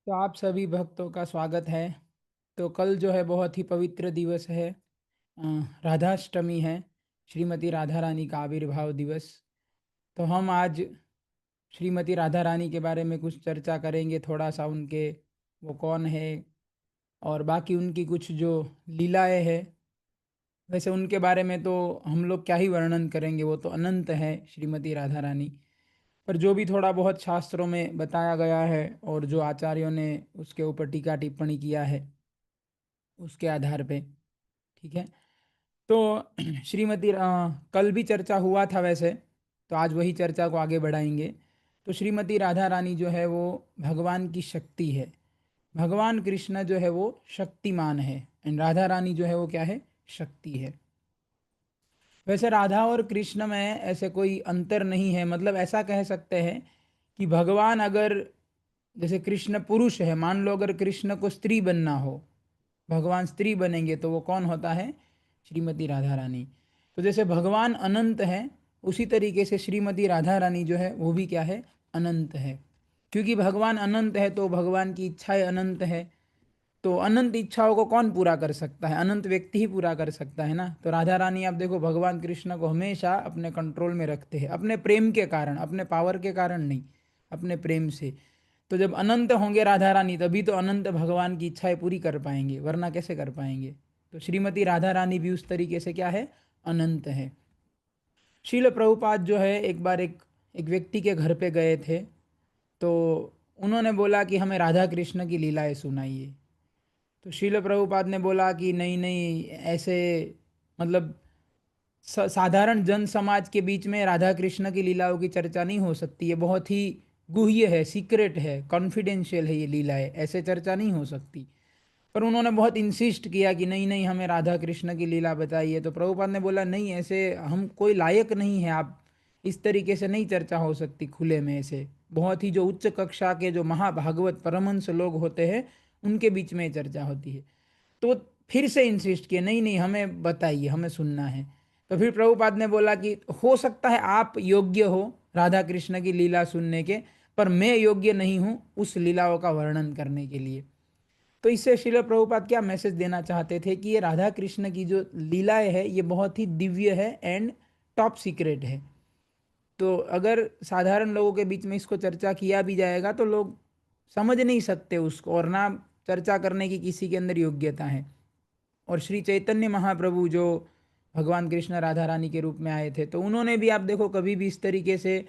तो आप सभी भक्तों का स्वागत है। तो कल जो है बहुत ही पवित्र दिवस है। अ, राधाष्टमी है, श्रीमती राधा रानी का आविर्भाव दिवस। तो हम आज श्रीमती राधा रानी के बारे में कुछ चर्चा करेंगे, थोड़ा सा उनके वो कौन है और बाकी उनकी कुछ जो लीलाएं हैं। वैसे उनके बारे में तो हम लोग क्या ही वर्णन करेंगे, वो तो अनंत है श्रीमती राधा रानी। पर जो भी थोड़ा बहुत शास्त्रों में बताया गया है और जो आचार्यों ने उसके ऊपर टीका टिप्पणी किया है उसके आधार पे, ठीक है। तो कल भी चर्चा हुआ था वैसे, तो आज वही चर्चा को आगे बढ़ाएंगे। तो श्रीमती राधा रानी जो है वो भगवान की शक्ति है। भगवान कृष्ण जो है वो शक्तिमान है एंड राधा रानी जो है वो क्या है, शक्ति है। वैसे राधा और कृष्ण में ऐसे कोई अंतर नहीं है, मतलब ऐसा कह सकते हैं कि भगवान अगर, जैसे कृष्ण पुरुष है, मान लो अगर कृष्ण को स्त्री बनना हो, भगवान स्त्री बनेंगे तो वो कौन होता है, श्रीमती राधा रानी। तो जैसे भगवान अनंत है, उसी तरीके से श्रीमती राधा रानी जो है वो भी क्या है, अनंत है। क्योंकि भगवान अनंत है तो भगवान की इच्छाएं अनंत है। तो अनंत इच्छाओं को कौन पूरा कर सकता है, अनंत व्यक्ति ही पूरा कर सकता है ना। तो राधा रानी आप देखो भगवान कृष्ण को हमेशा अपने कंट्रोल में रखते हैं, अपने प्रेम के कारण, अपने पावर के कारण नहीं, अपने प्रेम से। तो जब अनंत होंगे राधा रानी तभी तो अनंत भगवान की इच्छाएं पूरी कर पाएंगे, वरना कैसे कर पाएंगे। तो श्रीमती राधा रानी भी उस तरीके से क्या है, अनंत है। शील प्रभुपाद जो है एक बार एक व्यक्ति के घर पे गए थे। तो उन्होंने बोला कि हमें राधा कृष्ण की लीलाएं सुनाइए। तो शील प्रभुपाद ने बोला कि नहीं नहीं, ऐसे मतलब साधारण जन समाज के बीच में राधा कृष्ण की लीलाओं की चर्चा नहीं हो सकती, ये बहुत ही गुह्य है, सीक्रेट है, कॉन्फिडेंशियल है, ये लीलाएं ऐसे चर्चा नहीं हो सकती। पर उन्होंने बहुत इंसिस्ट किया कि नहीं नहीं, हमें राधा कृष्ण की लीला बताइए। तो प्रभुपाद ने बोला नहीं, ऐसे हम कोई लायक नहीं है, आप इस तरीके से नहीं चर्चा हो सकती खुले में। ऐसे बहुत ही जो उच्च कक्षा के जो महाभागवत परमहंस लोग होते हैं उनके बीच में ये चर्चा होती है। तो फिर से इंसिस्ट किए, नहीं नहीं, हमें बताइए, हमें सुनना है। तो फिर प्रभुपाद ने बोला कि हो सकता है आप योग्य हो राधा कृष्ण की लीला सुनने के, पर मैं योग्य नहीं हूं उस लीलाओं का वर्णन करने के लिए। तो इससे श्रील प्रभुपाद क्या मैसेज देना चाहते थे कि ये राधा कृष्ण की जो लीलाएं है ये बहुत ही दिव्य है एंड टॉप सीक्रेट है। तो अगर साधारण लोगों के बीच में इसको चर्चा किया भी जाएगा तो लोग समझ नहीं सकते उसको, और ना चर्चा करने की किसी के अंदर योग्यता है। और श्री चैतन्य महाप्रभु जो भगवान कृष्ण राधा रानी के रूप में आए थे, तो उन्होंने भी आप देखो कभी भी इस तरीके से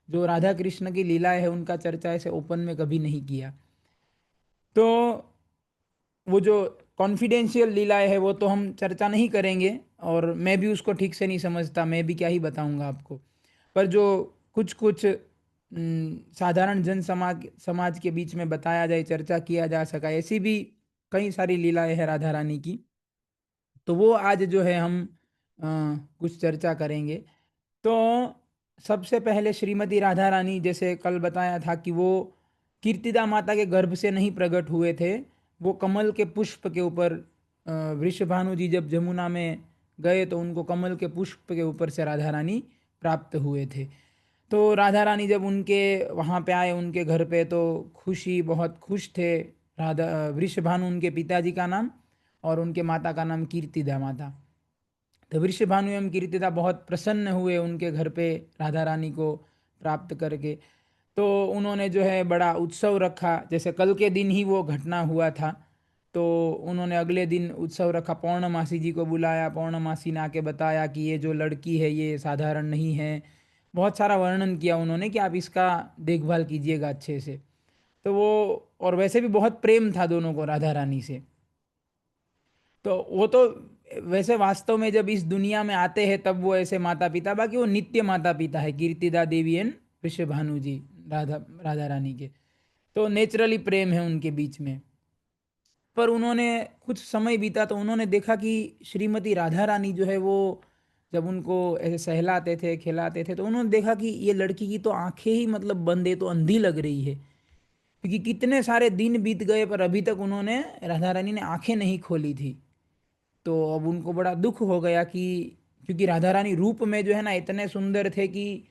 जो राधा कृष्ण की लीलाएं है उनका चर्चा ऐसे ओपन में कभी नहीं किया। तो वो जो कॉन्फिडेंशियल लीलाएं है वो तो हम चर्चा नहीं करेंगे, और मैं भी उसको ठीक से नहीं समझता, मैं भी क्या ही बताऊंगा आपको। पर जो कुछ कुछ साधारण जन समाज समाज के बीच में बताया जाए, चर्चा किया जा सका, ऐसी भी कई सारी लीलाएं हैं राधा रानी की। तो वो आज जो है हम अ, कुछ चर्चा करेंगे। तो सबसे पहले श्रीमती राधा रानी, जैसे कल बताया था कि वो कीर्तिदा माता के गर्भ से नहीं प्रकट हुए थे, वो कमल के पुष्प के ऊपर, वृषभानु जी जब जमुना में गए तो उनको कमल के पुष्प के ऊपर से राधा रानी प्राप्त हुए थे। तो राधा रानी जब उनके वहाँ पे आए उनके घर पे तो खुशी, बहुत खुश थे। राधा वृषभानु उनके पिताजी का नाम, और उनके माता का नाम कीर्तिदा माता। तो वृषभानु एवं कीर्तिदा बहुत प्रसन्न हुए उनके घर पे राधा रानी को प्राप्त करके। तो उन्होंने जो है बड़ा उत्सव रखा, जैसे कल के दिन ही वो घटना हुआ था। तो उन्होंने अगले दिन उत्सव रखा, पौर्णमासी जी को बुलाया, पौर्णमासी ने आके बताया कि ये जो लड़की है ये साधारण नहीं है। बहुत सारा वर्णन किया उन्होंने कि आप इसका देखभाल कीजिएगा अच्छे से। तो वो, और वैसे भी बहुत प्रेम था दोनों को राधा रानी से। तो वो तो वैसे वास्तव में जब इस दुनिया में आते हैं तब वो ऐसे माता पिता, बाकी वो नित्य माता पिता है, कीर्तिदा देवी एंड वृषभानु जी, राधा राधा रानी के। तो नेचुरली प्रेम है उनके बीच में। पर उन्होंने कुछ समय बीता तो उन्होंने देखा कि श्रीमती राधा रानी जो है वो जब उनको ऐसे सहलाते थे खिलाते थे तो उन्होंने देखा कि ये लड़की की तो आंखें ही मतलब बंद है, तो अंधी लग रही है। क्योंकि कितने सारे दिन बीत गए पर अभी तक उन्होंने, राधा रानी ने आंखें नहीं खोली थी। तो अब उनको बड़ा दुख हो गया कि, क्योंकि राधा रानी रूप में जो है ना इतने सुंदर थे कि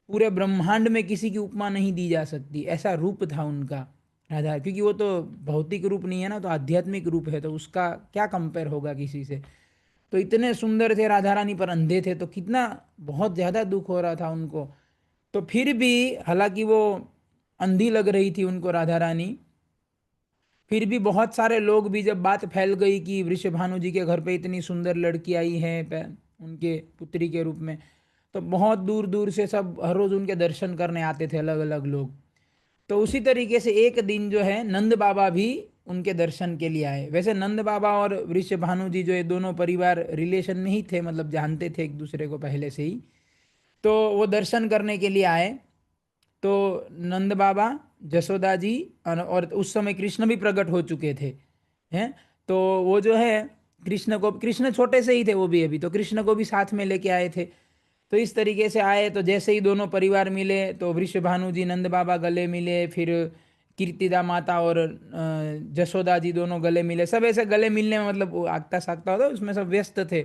पूरे ब्रह्मांड में किसी की उपमा नहीं दी जा सकती, ऐसा रूप था उनका। राधा, क्योंकि वो तो भौतिक रूप नहीं है ना, तो आध्यात्मिक रूप है, तो उसका क्या कंपेयर होगा किसी से। तो इतने सुंदर थे राधा रानी, पर अंधे थे, तो कितना बहुत ज़्यादा दुख हो रहा था उनको। तो फिर भी, हालांकि वो अंधी लग रही थी उनको राधा रानी, फिर भी बहुत सारे लोग भी, जब बात फैल गई कि वृषभानु जी के घर पे इतनी सुंदर लड़की आई है उनके पुत्री के रूप में, तो बहुत दूर दूर से सब हर रोज उनके दर्शन करने आते थे, अलग अलग लोग। तो उसी तरीके से एक दिन जो है नंद बाबा भी उनके दर्शन के लिए आए। वैसे नंद बाबा और वृषभानु जी जो ये दोनों परिवार रिलेशन में ही थे, मतलब जानते थे एक दूसरे को पहले से ही। तो वो दर्शन करने के लिए आए। तो नंद बाबा, जसोदा जी, और उस समय कृष्ण भी प्रकट हो चुके थे हैं। तो वो जो है कृष्ण को, कृष्ण छोटे से ही थे वो भी अभी, तो कृष्ण को भी साथ में लेके आए थे। तो इस तरीके से आए, तो जैसे ही दोनों परिवार मिले तो वृषभानु जी नंद बाबा गले मिले, फिर कीर्तिदा माता और जसोदा जी दोनों गले मिले। सब ऐसे गले मिलने में, मतलब वो आगता सागता होता उसमें सब व्यस्त थे।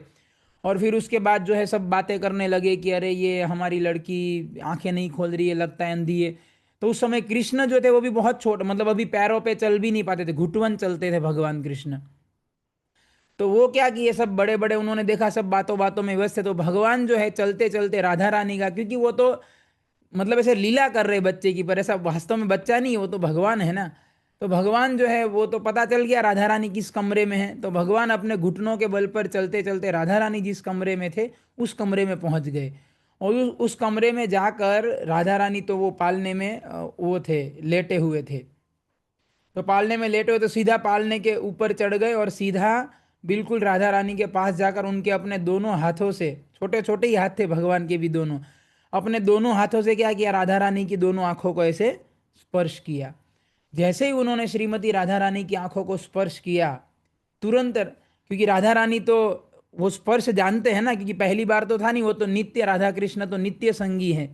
और फिर उसके बाद जो है सब बातें करने लगे कि अरे ये हमारी लड़की आंखें नहीं खोल रही है, लगता है अंधी है। तो उस समय कृष्ण जो थे वो भी बहुत छोटे, मतलब अभी पैरों पे चल भी नहीं पाते थे, घुटवन चलते थे भगवान कृष्ण। तो वो क्या कि ये सब बड़े बड़े, उन्होंने देखा सब बातों बातों में व्यस्त है, तो भगवान जो है चलते चलते राधा रानी का, क्योंकि वो तो मतलब ऐसे लीला कर रहे बच्चे की, पर ऐसा वास्तव में बच्चा नहीं है, वो तो भगवान है ना। तो भगवान जो है वो तो पता चल गया राधा रानी किस कमरे में है, तो भगवान अपने घुटनों के बल पर चलते चलते राधा रानी जिस कमरे में थे उस कमरे में पहुंच गए। और उस कमरे में जाकर राधा रानी तो वो पालने में वो थे, लेटे हुए थे। तो पालने में लेटे हुए, तो सीधा पालने के ऊपर चढ़ गए और सीधा बिल्कुल राधा रानी के पास जाकर उनके अपने दोनों हाथों से, छोटे छोटे ही हाथ थे भगवान के भी दोनों, अपने दोनों हाथों से क्या किया, राधा रानी की दोनों आंखों को ऐसे स्पर्श किया। जैसे ही उन्होंने श्रीमती राधा रानी की आंखों को स्पर्श किया, तुरंत, क्योंकि राधा रानी तो वो स्पर्श जानते हैं ना, क्योंकि पहली बार तो था नहीं, वो तो नित्य, राधा कृष्ण तो नित्य संगी हैं।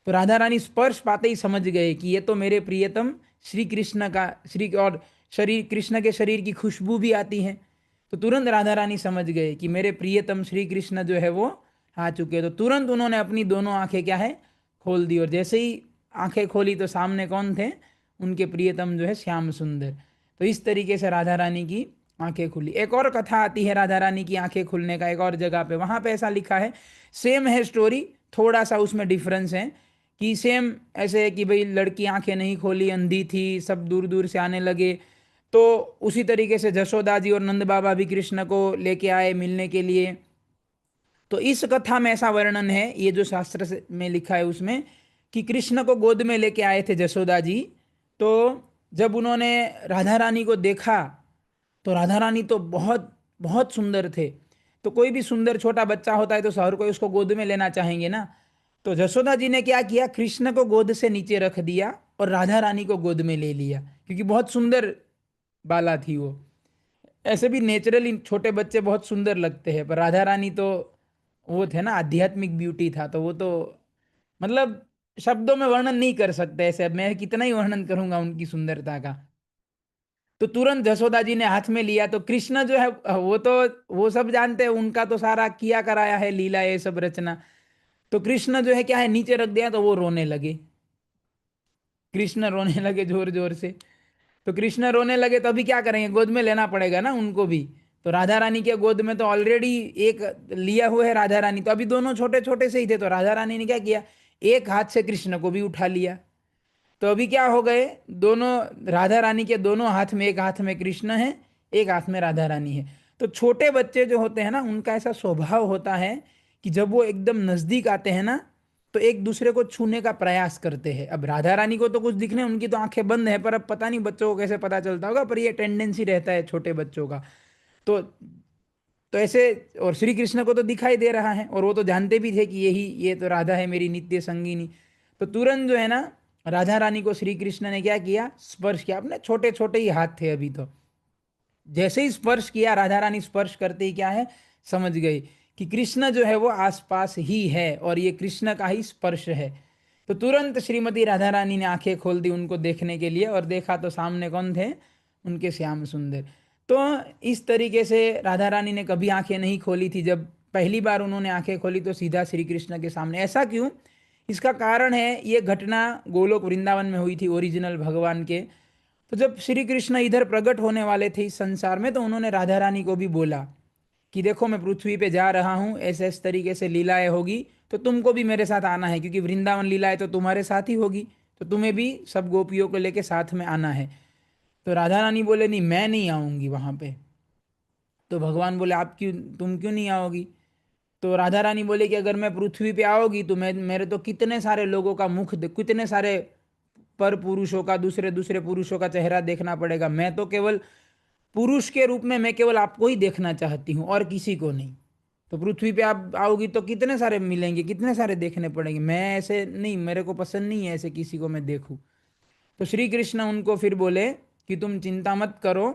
तो राधा रानी स्पर्श पाते ही समझ गए कि ये तो मेरे प्रियतम श्री कृष्ण का, श्री और शरीर, कृष्ण के शरीर की खुशबू भी आती है। तो तुरंत राधा रानी समझ गए कि मेरे प्रियतम श्री कृष्ण जो है वो आ चुके हैं। तो तुरंत उन्होंने अपनी दोनों आंखें क्या है, खोल दी, और जैसे ही आंखें खोली तो सामने कौन थे, उनके प्रियतम जो है श्याम सुंदर। तो इस तरीके से राधा रानी की आंखें खुली। एक और कथा आती है राधा रानी की आंखें खुलने का, एक और जगह पे, वहां पे ऐसा लिखा है, सेम है स्टोरी, थोड़ा सा उसमें डिफरेंस है कि सेम ऐसे है कि भाई लड़की आंखें नहीं खोली, अंधी थी, सब दूर दूर से आने लगे। तो उसी तरीके से जसोदा जी और नंद बाबा भी कृष्ण को लेके आए मिलने के लिए। तो इस कथा में ऐसा वर्णन है, ये जो में लिखा है उसमें, कि कृष्ण को गोद में लेके आए थे जसोदा जी। तो जब उन्होंने राधा रानी को देखा, तो राधा रानी तो बहुत बहुत सुंदर थे। तो कोई भी सुंदर छोटा बच्चा होता है तो हर कोई उसको गोद में लेना चाहेंगे ना। तो जसोदा जी ने क्या किया, कृष्ण को गोद से नीचे रख दिया और राधा रानी को गोद में ले लिया, क्योंकि बहुत सुंदर बाला थी वो। ऐसे भी नेचुरली छोटे बच्चे बहुत सुंदर लगते हैं, पर राधा रानी तो वो थे ना, आध्यात्मिक ब्यूटी था, तो वो तो मतलब शब्दों में वर्णन नहीं कर सकते ऐसे, अब मैं कितना ही वर्णन करूंगा उनकी सुंदरता का। तो तुरंत जसोदा जी ने हाथ में लिया, तो कृष्ण जो है वो तो, वो सब जानते हैं, उनका तो सारा किया कराया है लीला, ये सब रचना। तो कृष्ण जो है क्या है, नीचे रख दिया, तो वो रोने लगे, कृष्ण रोने लगे जोर जोर से। तो कृष्ण रोने लगे तो अभी क्या करेंगे, गोद में लेना पड़ेगा ना उनको भी। तो राधा रानी के गोद में तो ऑलरेडी एक लिया हुआ है राधा रानी, तो अभी दोनों छोटे छोटे से ही थे, तो राधा रानी ने क्या किया, एक हाथ से कृष्ण को भी उठा लिया। तो अभी क्या हो गए, दोनों, राधा रानी के दोनों हाथ में, एक हाथ में कृष्ण है, एक हाथ में राधा रानी है। तो छोटे बच्चे जो होते हैं ना, उनका ऐसा स्वभाव होता है कि जब वो एकदम नजदीक आते हैं ना, तो एक दूसरे को छूने का प्रयास करते हैं। अब राधा रानी को तो कुछ दिखने, उनकी तो आंखें बंद है, पर अब पता नहीं बच्चों को कैसे पता चलता होगा, पर ये टेंडेंसी रहता है छोटे बच्चों का। तो ऐसे, और श्री कृष्ण को तो दिखाई दे रहा है, और वो तो जानते भी थे कि यही, ये तो राधा है मेरी नित्य संगिनी। तो तुरंत जो है ना, राधा रानी को श्री कृष्ण ने क्या किया, स्पर्श किया, अपने छोटे छोटे ही हाथ थे अभी तो। जैसे ही स्पर्श किया, राधा रानी स्पर्श करते ही क्या है, समझ गई कि कृष्ण जो है वो आसपास ही है और ये कृष्ण का ही स्पर्श है। तो तुरंत श्रीमती राधा रानी ने आंखें खोल दी उनको देखने के लिए, और देखा तो सामने कौन थे, उनके श्याम सुंदर। तो इस तरीके से राधा रानी ने कभी आंखें नहीं खोली थी, जब पहली बार उन्होंने आंखें खोली तो सीधा श्री कृष्ण के सामने। ऐसा क्यों, इसका कारण है, ये घटना गोलोक वृंदावन में हुई थी, ओरिजिनल भगवान के। तो जब श्री कृष्ण इधर प्रकट होने वाले थे इस संसार में, तो उन्होंने राधा रानी को भी बोला कि देखो मैं पृथ्वी पे जा रहा हूँ, ऐसे इस तरीके से लीलाएं होगी, तो तुमको भी मेरे साथ आना है, क्योंकि वृंदावन लीलाएं तो तुम्हारे साथ ही होगी, तो तुम्हें भी सब गोपियों को लेके साथ में आना है। तो राधा रानी बोले नहीं, मैं नहीं आऊंगी वहां पे। तो भगवान बोले आप क्यों, तुम क्यों नहीं आओगी? तो राधा रानी बोले कि अगर मैं पृथ्वी पे आओगी तो मैं, मेरे तो कितने सारे लोगों का मुख कितने सारे पर पुरुषों का, दूसरे दूसरे पुरुषों का चेहरा देखना पड़ेगा। मैं तो केवल पुरुष के रूप में, मैं केवल आपको ही देखना चाहती हूँ और किसी को नहीं। तो पृथ्वी पे आप आओगी तो कितने सारे मिलेंगे, कितने सारे देखने पड़ेंगे, मैं ऐसे नहीं, मेरे को पसंद नहीं है ऐसे किसी को मैं देखूं। तो श्री कृष्ण उनको फिर बोले कि तुम चिंता मत करो,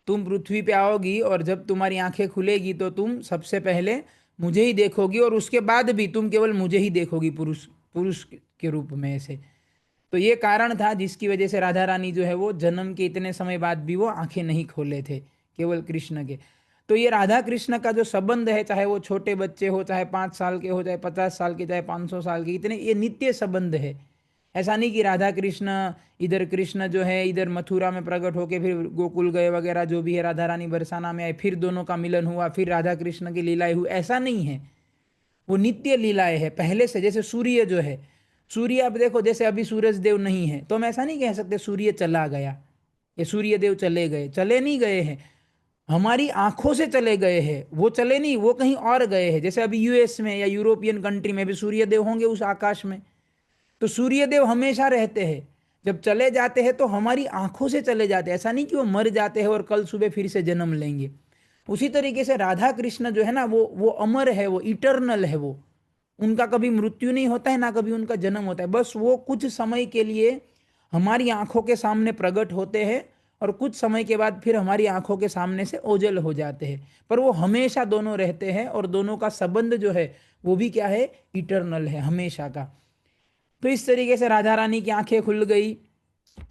तुम पृथ्वी पे आओगी और जब तुम्हारी आंखें खुलेगी तो तुम सबसे पहले मुझे ही देखोगी, और उसके बाद भी तुम केवल मुझे ही देखोगी पुरुष पुरुष के रूप में ऐसे। तो ये कारण था जिसकी वजह से राधा रानी जो है वो जन्म के इतने समय बाद भी वो आंखें नहीं खोले थे, केवल कृष्ण के। तो ये राधा कृष्ण का जो संबंध है, चाहे वो छोटे बच्चे हो, चाहे 5 साल के हो, चाहे 50 साल के, चाहे 500 साल के, इतने ये नित्य संबंध है। ऐसा नहीं कि राधा कृष्ण इधर, कृष्ण जो है इधर मथुरा में प्रकट होके फिर गोकुल गए वगैरह, जो भी है राधा रानी बरसाना में आए, फिर दोनों का मिलन हुआ, फिर राधा कृष्ण की लीलाएं हुई, ऐसा नहीं है। वो नित्य लीलाएं है पहले से। जैसे सूर्य जो है, सूर्य आप देखो, जैसे अभी सूरज देव नहीं है तो हम ऐसा नहीं कह सकते सूर्य चला गया, ये सूर्य देव चले गए, चले नहीं गए हैं, हमारी आंखों से चले गए हैं, वो चले नहीं, वो कहीं और गए हैं। जैसे अभी यूएस में या यूरोपियन कंट्री में भी सूर्य देव होंगे उस आकाश में, तो सूर्य देव हमेशा रहते हैं। जब चले जाते हैं तो हमारी आंखों से चले जाते हैं, ऐसा नहीं कि वो मर जाते हैं और कल सुबह फिर से जन्म लेंगे। उसी तरीके से राधा कृष्ण जो है ना, वो अमर है, वो इटर्नल है, वो उनका कभी मृत्यु नहीं होता है, ना कभी उनका जन्म होता है। बस वो कुछ समय के लिए हमारी आंखों के सामने प्रकट होते हैं और कुछ समय के बाद फिर हमारी आंखों के सामने से ओझल हो जाते हैं, पर वो हमेशा दोनों रहते हैं, और दोनों का संबंध जो है वो भी क्या है, इटर्नल है, हमेशा का। तो इस तरीके से राधा रानी की आंखें खुल गई।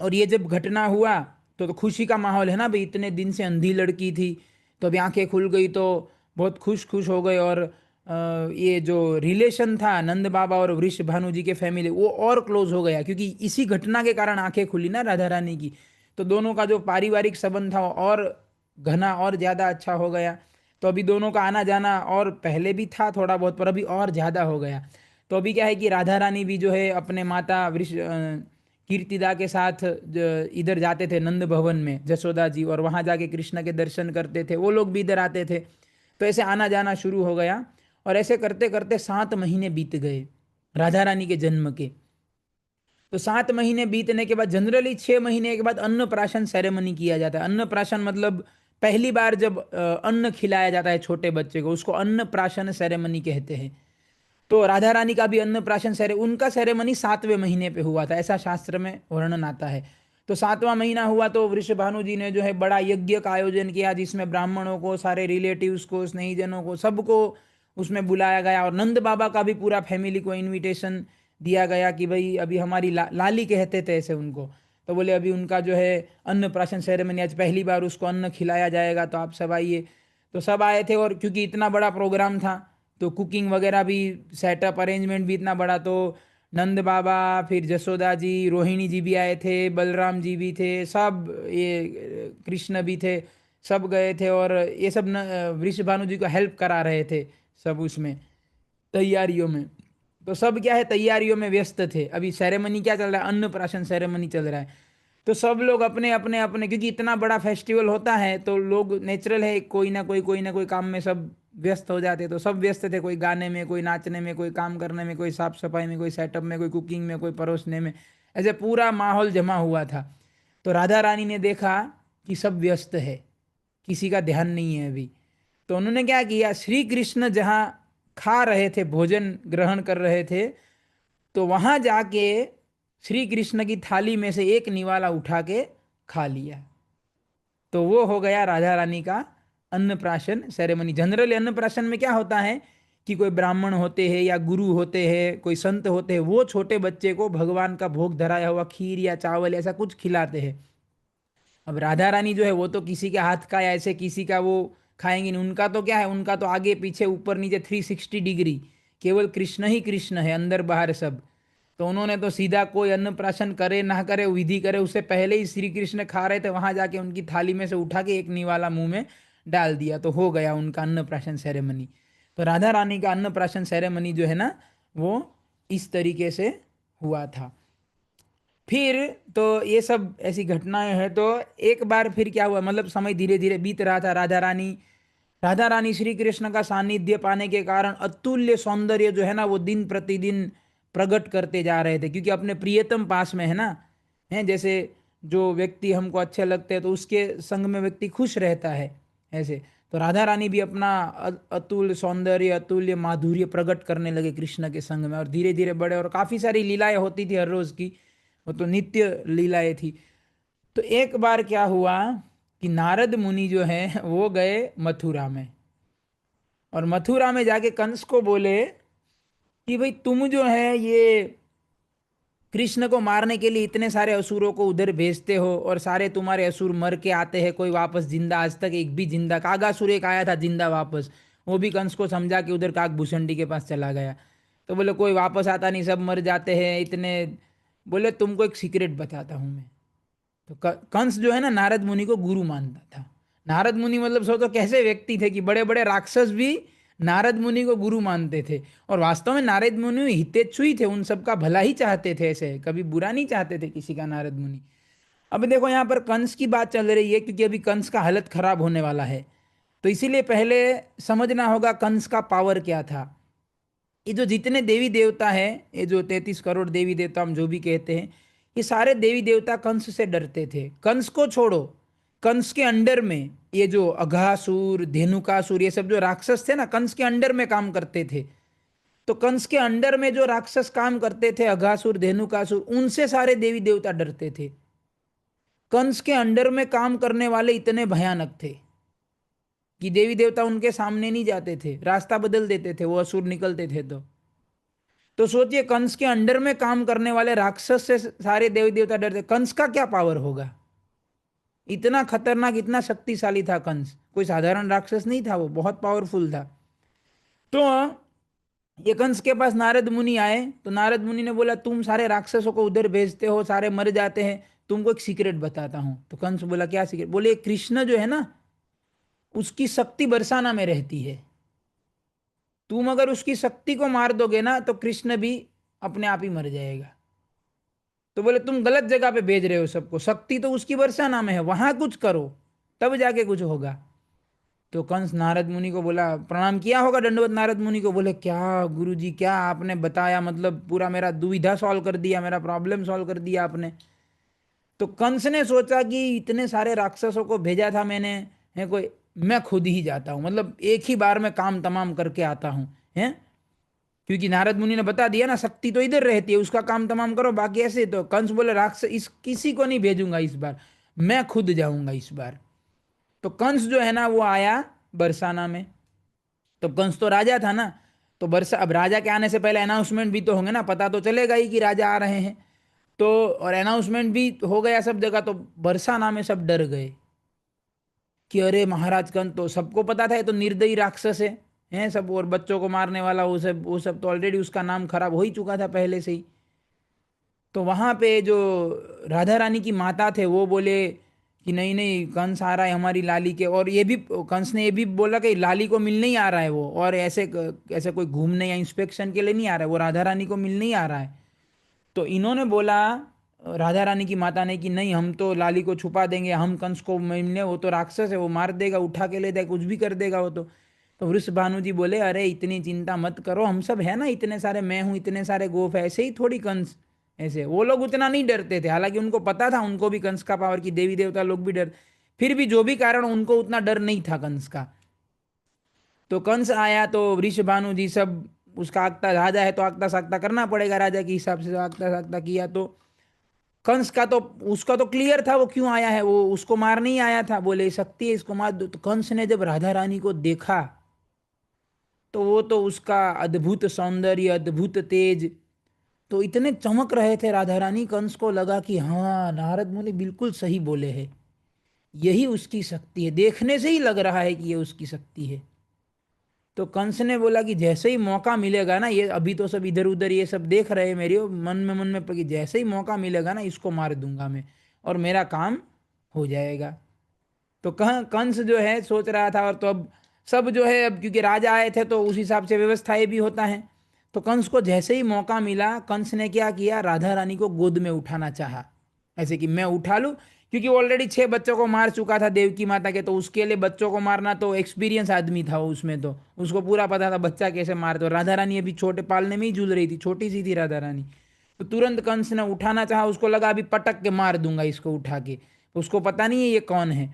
और ये जब घटना हुआ तो खुशी का माहौल है ना भाई, इतने दिन से अंधी लड़की थी, तो अभी आंखें खुल गई तो बहुत खुश खुश हो गए। और ये जो रिलेशन था नंद बाबा और वृष भानु जी के फैमिली, वो और क्लोज हो गया, क्योंकि इसी घटना के कारण आंखें खुली ना राधा रानी की। तो दोनों का जो पारिवारिक संबंध था वो और घना और ज़्यादा अच्छा हो गया। तो अभी दोनों का आना जाना, और पहले भी था थोड़ा बहुत, पर अभी और ज़्यादा हो गया। तो अभी क्या है कि राधा रानी भी जो है अपने माता कीर्तिदा के साथ इधर जाते थे नंद भवन में, जसोदा जी, और वहाँ जाके कृष्ण के दर्शन करते थे, वो लोग भी इधर आते थे। तो ऐसे आना जाना शुरू हो गया, और ऐसे करते करते 7 महीने बीत गए राधा रानी के जन्म के। तो 7 महीने बीतने के बाद जनरली 6 महीने के बाद अन्नप्राशन सेरेमनी किया जाता है। अन्नप्राशन मतलब पहली बार जब अन्न खिलाया जाता है छोटे बच्चे को, उसको अन्नप्राशन सेरेमनी कहते हैं। तो राधा रानी का भी अन्नप्राशन उनका सेरेमनी 7वें महीने पे हुआ था, ऐसा शास्त्र में वर्णन आता है। तो 7वां महीना हुआ तो वृषभानु जी ने जो है बड़ा यज्ञ का आयोजन किया, जिसमें ब्राह्मणों को, सारे रिलेटिव्स को, स्नेहीजनों को, सबको उसमें बुलाया गया। और नंद बाबा का भी पूरा फैमिली को इनविटेशन दिया गया कि भाई अभी हमारी लाली कहते थे ऐसे उनको, तो बोले अभी उनका जो है अन्नप्राशन सेरेमनी, आज पहली बार उसको अन्न खिलाया जाएगा, तो आप सब आइए। तो सब आए थे, और क्योंकि इतना बड़ा प्रोग्राम था तो कुकिंग वगैरह भी, सेटअप अरेंजमेंट भी इतना बड़ा, तो नंद बाबा, फिर जसोदा जी, रोहिणी जी भी आए थे, बलराम जी भी थे, सब ये कृष्ण भी थे, सब गए थे। और ये सब वृषभानु जी को हेल्प करा रहे थे सब उसमें तैयारियों में। तो सब क्या है, तैयारियों में व्यस्त थे। अभी सेरेमनी क्या चल रहा है, अन्नप्राशन सेरेमनी चल रहा है। तो सब लोग अपने अपने अपने, क्योंकि इतना बड़ा फेस्टिवल होता है तो लोग, नेचुरल है, कोई ना कोई काम में सब व्यस्त हो जाते। तो सब व्यस्त थे, कोई गाने में, कोई नाचने में, कोई काम करने में, कोई साफ सफाई में, कोई सेटअप में, कोई कुकिंग में, कोई परोसने में, ऐसे पूरा माहौल जमा हुआ था। तो राधा रानी ने देखा कि सब व्यस्त है, किसी का ध्यान नहीं है अभी। तो उन्होंने क्या किया, श्री कृष्ण जहाँ खा रहे थे, भोजन ग्रहण कर रहे थे, तो वहां जाके श्री कृष्ण की थाली में से एक निवाला उठा के खा लिया। तो वो हो गया राधा रानी का अन्नप्राशन सेरेमनी। जनरली अन्नप्राशन में क्या होता है कि कोई ब्राह्मण होते हैं या गुरु होते हैं, कोई संत होते हैं, वो छोटे बच्चे को भगवान का भोग धराया हुआ खीर या चावल ऐसा कुछ खिलाते हैं। अब राधा रानी जो है वो तो किसी के हाथ का या ऐसे किसी का वो खाएंगी नहीं। उनका तो क्या है, उनका तो आगे पीछे ऊपर नीचे 360 डिग्री केवल कृष्ण ही कृष्ण है, अंदर बाहर सब। तो उन्होंने तो सीधा कोई अन्नप्राशन करे ना करे, विधि करे उससे पहले ही श्री कृष्ण खा रहे थे, वहां जाके उनकी थाली में से उठा के एक निवाला मुंह में डाल दिया, तो हो गया उनका अन्नप्राशन सेरेमनी। तो राधा रानी का अन्नप्राशन सेरेमनी जो है ना, वो इस तरीके से हुआ था। फिर तो ये सब ऐसी घटनाएं हैं। तो एक बार फिर क्या हुआ, मतलब समय धीरे धीरे बीत रहा था। राधा रानी श्री कृष्ण का सानिध्य पाने के कारण अतुल्य सौंदर्य जो है ना, वो दिन प्रतिदिन प्रकट करते जा रहे थे, क्योंकि अपने प्रियतम पास में है ना। है जैसे जो व्यक्ति हमको अच्छे लगते हैं तो उसके संग में व्यक्ति खुश रहता है, ऐसे। तो राधा रानी भी अपना अतुल्य सौंदर्य, अतुल्य माधुर्य प्रकट करने लगे कृष्ण के संग में, और धीरे धीरे बड़े, और काफी सारी लीलाएं होती थी हर रोज की, वो तो नित्य लीलाएं थी। तो एक बार क्या हुआ कि नारद मुनि जो है वो गए मथुरा में, और मथुरा में जाके कंस को बोले कि भाई तुम जो है ये कृष्ण को मारने के लिए इतने सारे असुरों को उधर भेजते हो, और सारे तुम्हारे असुर मर के आते हैं, कोई वापस जिंदा आज तक एक भी जिंदा, कागासुर एक आया था जिंदा वापस, वो भी कंस को समझा कि उधर काकभूषणी के पास चला गया। तो बोले कोई वापस आता नहीं, सब मर जाते हैं इतने। बोले तुमको एक सीक्रेट बताता हूं मैं। तो कंस जो है ना नारद मुनि को गुरु मानता था। नारद मुनि मतलब सोचो कैसे व्यक्ति थे कि बड़े बड़े राक्षस भी नारद मुनि को गुरु मानते थे। और वास्तव में नारद मुनि हितेच्छु ही थे, उन सबका भला ही चाहते थे, ऐसे कभी बुरा नहीं चाहते थे किसी का नारद मुनि। अब देखो यहाँ पर कंस की बात चल रही है, क्योंकि अभी कंस का हालत खराब होने वाला है। तो इसीलिए पहले समझना होगा कंस का पावर क्या था। ये जो जितने देवी देवता हैं, ये जो 33 करोड़ देवी देवता हम जो भी कहते हैं, ये सारे देवी देवता कंस से डरते थे। कंस को छोड़ो, कंस के अंडर में ये जो अघासुर, धेनुकासुर, ये सब जो राक्षस थे ना, कंस के अंडर में काम करते थे। तो कंस के अंडर में जो राक्षस काम करते थे, अघासुर, धेनुकासुर, उनसे सारे देवी देवता डरते थे। कंस के अंडर में काम करने वाले इतने भयानक थे कि देवी देवता उनके सामने नहीं जाते थे, रास्ता बदल देते थे वो असुर निकलते थे। तो सोचिए कंस के अंडर में काम करने वाले राक्षस से सारे देवी देवता डरते, कंस का क्या पावर होगा। इतना खतरनाक, इतना शक्तिशाली था कंस, कोई साधारण राक्षस नहीं था, वो बहुत पावरफुल था। तो ये कंस के पास नारद मुनि आए, तो नारद मुनि ने बोला तुम सारे राक्षसों को उधर भेजते हो, सारे मर जाते हैं, तुमको एक सीक्रेट बताता हूं। तो कंस बोला क्या सीक्रेट। बोले कृष्ण जो है ना, उसकी शक्ति बरसाना में रहती है। तुम अगर उसकी शक्ति को मार दोगे ना तो कृष्ण भी अपने आप ही मर जाएगा। तो बोले तुम गलत जगह पे भेज रहे हो सबको, शक्ति तो उसकी बरसाना में है, वहां कुछ करो तब जाके कुछ होगा। तो कंस नारद मुनि को बोला, प्रणाम किया होगा दंडवत नारद मुनि को। बोले क्या गुरु जी, क्या आपने बताया, मतलब पूरा मेरा दुविधा सॉल्व कर दिया, मेरा प्रॉब्लम सॉल्व कर दिया आपने। तो कंस ने सोचा कि इतने सारे राक्षसों को भेजा था मैंने, है कोई, मैं खुद ही जाता हूँ, मतलब एक ही बार में काम तमाम करके आता हूँ, है। क्योंकि नारद मुनि ने बता दिया ना, शक्ति तो इधर रहती है, उसका काम तमाम करो, बाकी ऐसे। तो कंस बोले राक्षस इस किसी को नहीं भेजूंगा इस बार, मैं खुद जाऊंगा इस बार। तो कंस जो है ना वो आया बरसाना में। तो कंस तो राजा था ना, तो बरसा, अब राजा के आने से पहले अनाउंसमेंट भी तो होंगे ना, पता तो चलेगा ही कि राजा आ रहे हैं। तो और अनाउंसमेंट भी हो गया सब जगह, तो बरसाना में सब डर गए कि अरे महाराज कंस, तो सबको पता था ये तो निर्दयी राक्षस है, हैं सब, और बच्चों को मारने वाला, वो सब तो ऑलरेडी उसका नाम खराब हो ही चुका था पहले से ही। तो वहां पे जो राधा रानी की माता थे वो बोले कि नहीं नहीं, कंस आ रहा है हमारी लाली के, और ये भी कंस ने ये भी बोला कि लाली को मिलने ही आ रहा है वो, और ऐसे ऐसे कोई घूमने या इंस्पेक्शन के लिए नहीं आ रहा है वो, राधा रानी को मिलने ही आ रहा है। तो इन्होंने बोला राधा रानी की माता ने कि नहीं, हम तो लाली को छुपा देंगे, हम कंस को मिलने, वो तो राक्षस है, वो मार देगा, उठा के ले जाएगा, कुछ भी कर देगा वो तो वृषभानु जी बोले अरे इतनी चिंता मत करो, हम सब है ना इतने सारे, मैं हूं, इतने सारे गोप है, ऐसे ही थोड़ी कंस। ऐसे वो लोग उतना नहीं डरते थे, हालांकि उनको पता था, उनको भी कंस का पावर की, देवी देवता लोग भी डर, फिर भी जो भी कारण, उनको उतना डर नहीं था कंस का। तो कंस आया तो वृषभानु जी सब, उसका आगता, राजा है तो आगता सागता करना पड़ेगा राजा के हिसाब से, आगता सागता किया। तो कंस का तो, उसका तो क्लियर था वो क्यों आया है, वो उसको मारने ही आया था, बोले शक्ति है इसको मार दो। तो कंस ने जब राधा रानी को देखा तो वो तो उसका अद्भुत सौंदर्य, अद्भुत तेज, तो इतने चमक रहे थे राधा रानी, कंस को लगा कि हाँ नारद मुनि बिल्कुल सही बोले हैं, यही उसकी शक्ति है, देखने से ही लग रहा है कि ये उसकी शक्ति है। तो कंस ने बोला कि जैसे ही मौका मिलेगा ना, ये अभी तो सब इधर उधर ये सब देख रहे हैं मेरी, मन में कि जैसे ही मौका मिलेगा ना इसको मार दूंगा मैं और मेरा काम हो जाएगा। तो कंस जो है सोच रहा था, और तो अब सब जो है, अब क्योंकि राजा आए थे तो उस हिसाब से व्यवस्थाएं भी होता है। तो कंस को जैसे ही मौका मिला, कंस ने क्या किया, राधा रानी को गोद में उठाना चाहा, ऐसे कि मैं उठा लूं, क्योंकि ऑलरेडी 6 बच्चों को मार चुका था देवकी माता के, तो उसके लिए बच्चों को मारना तो एक्सपीरियंस आदमी था वो, उसमें तो उसको पूरा पता था बच्चा कैसे मारते। और राधा रानी अभी छोटे पालने में ही जूझ रही थी, छोटी सी थी राधा रानी। तो तुरंत कंस ने उठाना चाहा, उसको लगा अभी पटक के मार दूंगा इसको उठा के, उसको पता नहीं है ये कौन है।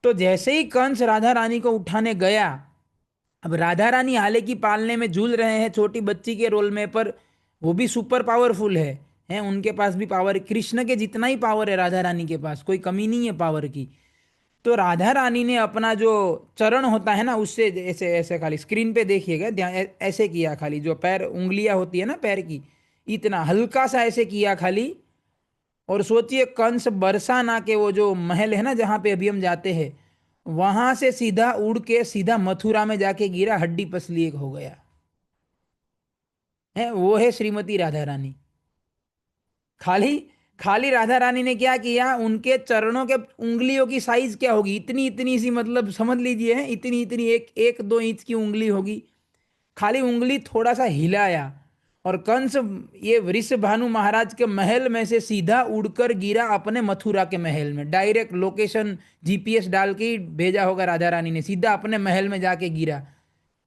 तो जैसे ही कंस राधा रानी को उठाने गया, अब राधा रानी हाले की पालने में झूल रहे हैं छोटी बच्ची के रोल में, पर वो भी सुपर पावरफुल है, हैं उनके पास भी पावर, कृष्ण के जितना ही पावर है राधा रानी के पास, कोई कमी नहीं है पावर की। तो राधा रानी ने अपना जो चरण होता है ना, उससे ऐसे ऐसे खाली स्क्रीन पे देखिएगा ध्यान, ऐसे किया खाली, जो पैर उंगलियां होती है ना पैर की, इतना हल्का सा ऐसे किया खाली। और सोचिए कंस बरसाना के वो जो महल है ना जहां पे अभी हम जाते हैं, वहां से सीधा उड़ के सीधा मथुरा में जाके गिरा, हड्डी पसली एक हो गया है। वो है श्रीमती राधा रानी। खाली खाली राधा रानी ने क्या किया, उनके चरणों के उंगलियों की साइज क्या होगी, इतनी इतनी सी, मतलब समझ लीजिए है इतनी इतनी, एक एक 2 इंच की उंगली होगी। खाली उंगली थोड़ा सा हिलाया, और कंस ये वृषभानु महाराज के महल में से सीधा उड़कर गिरा अपने मथुरा के महल में, डायरेक्ट लोकेशन जीपीएस डाल के ही भेजा होगा राधा रानी ने, सीधा अपने महल में जाके गिरा।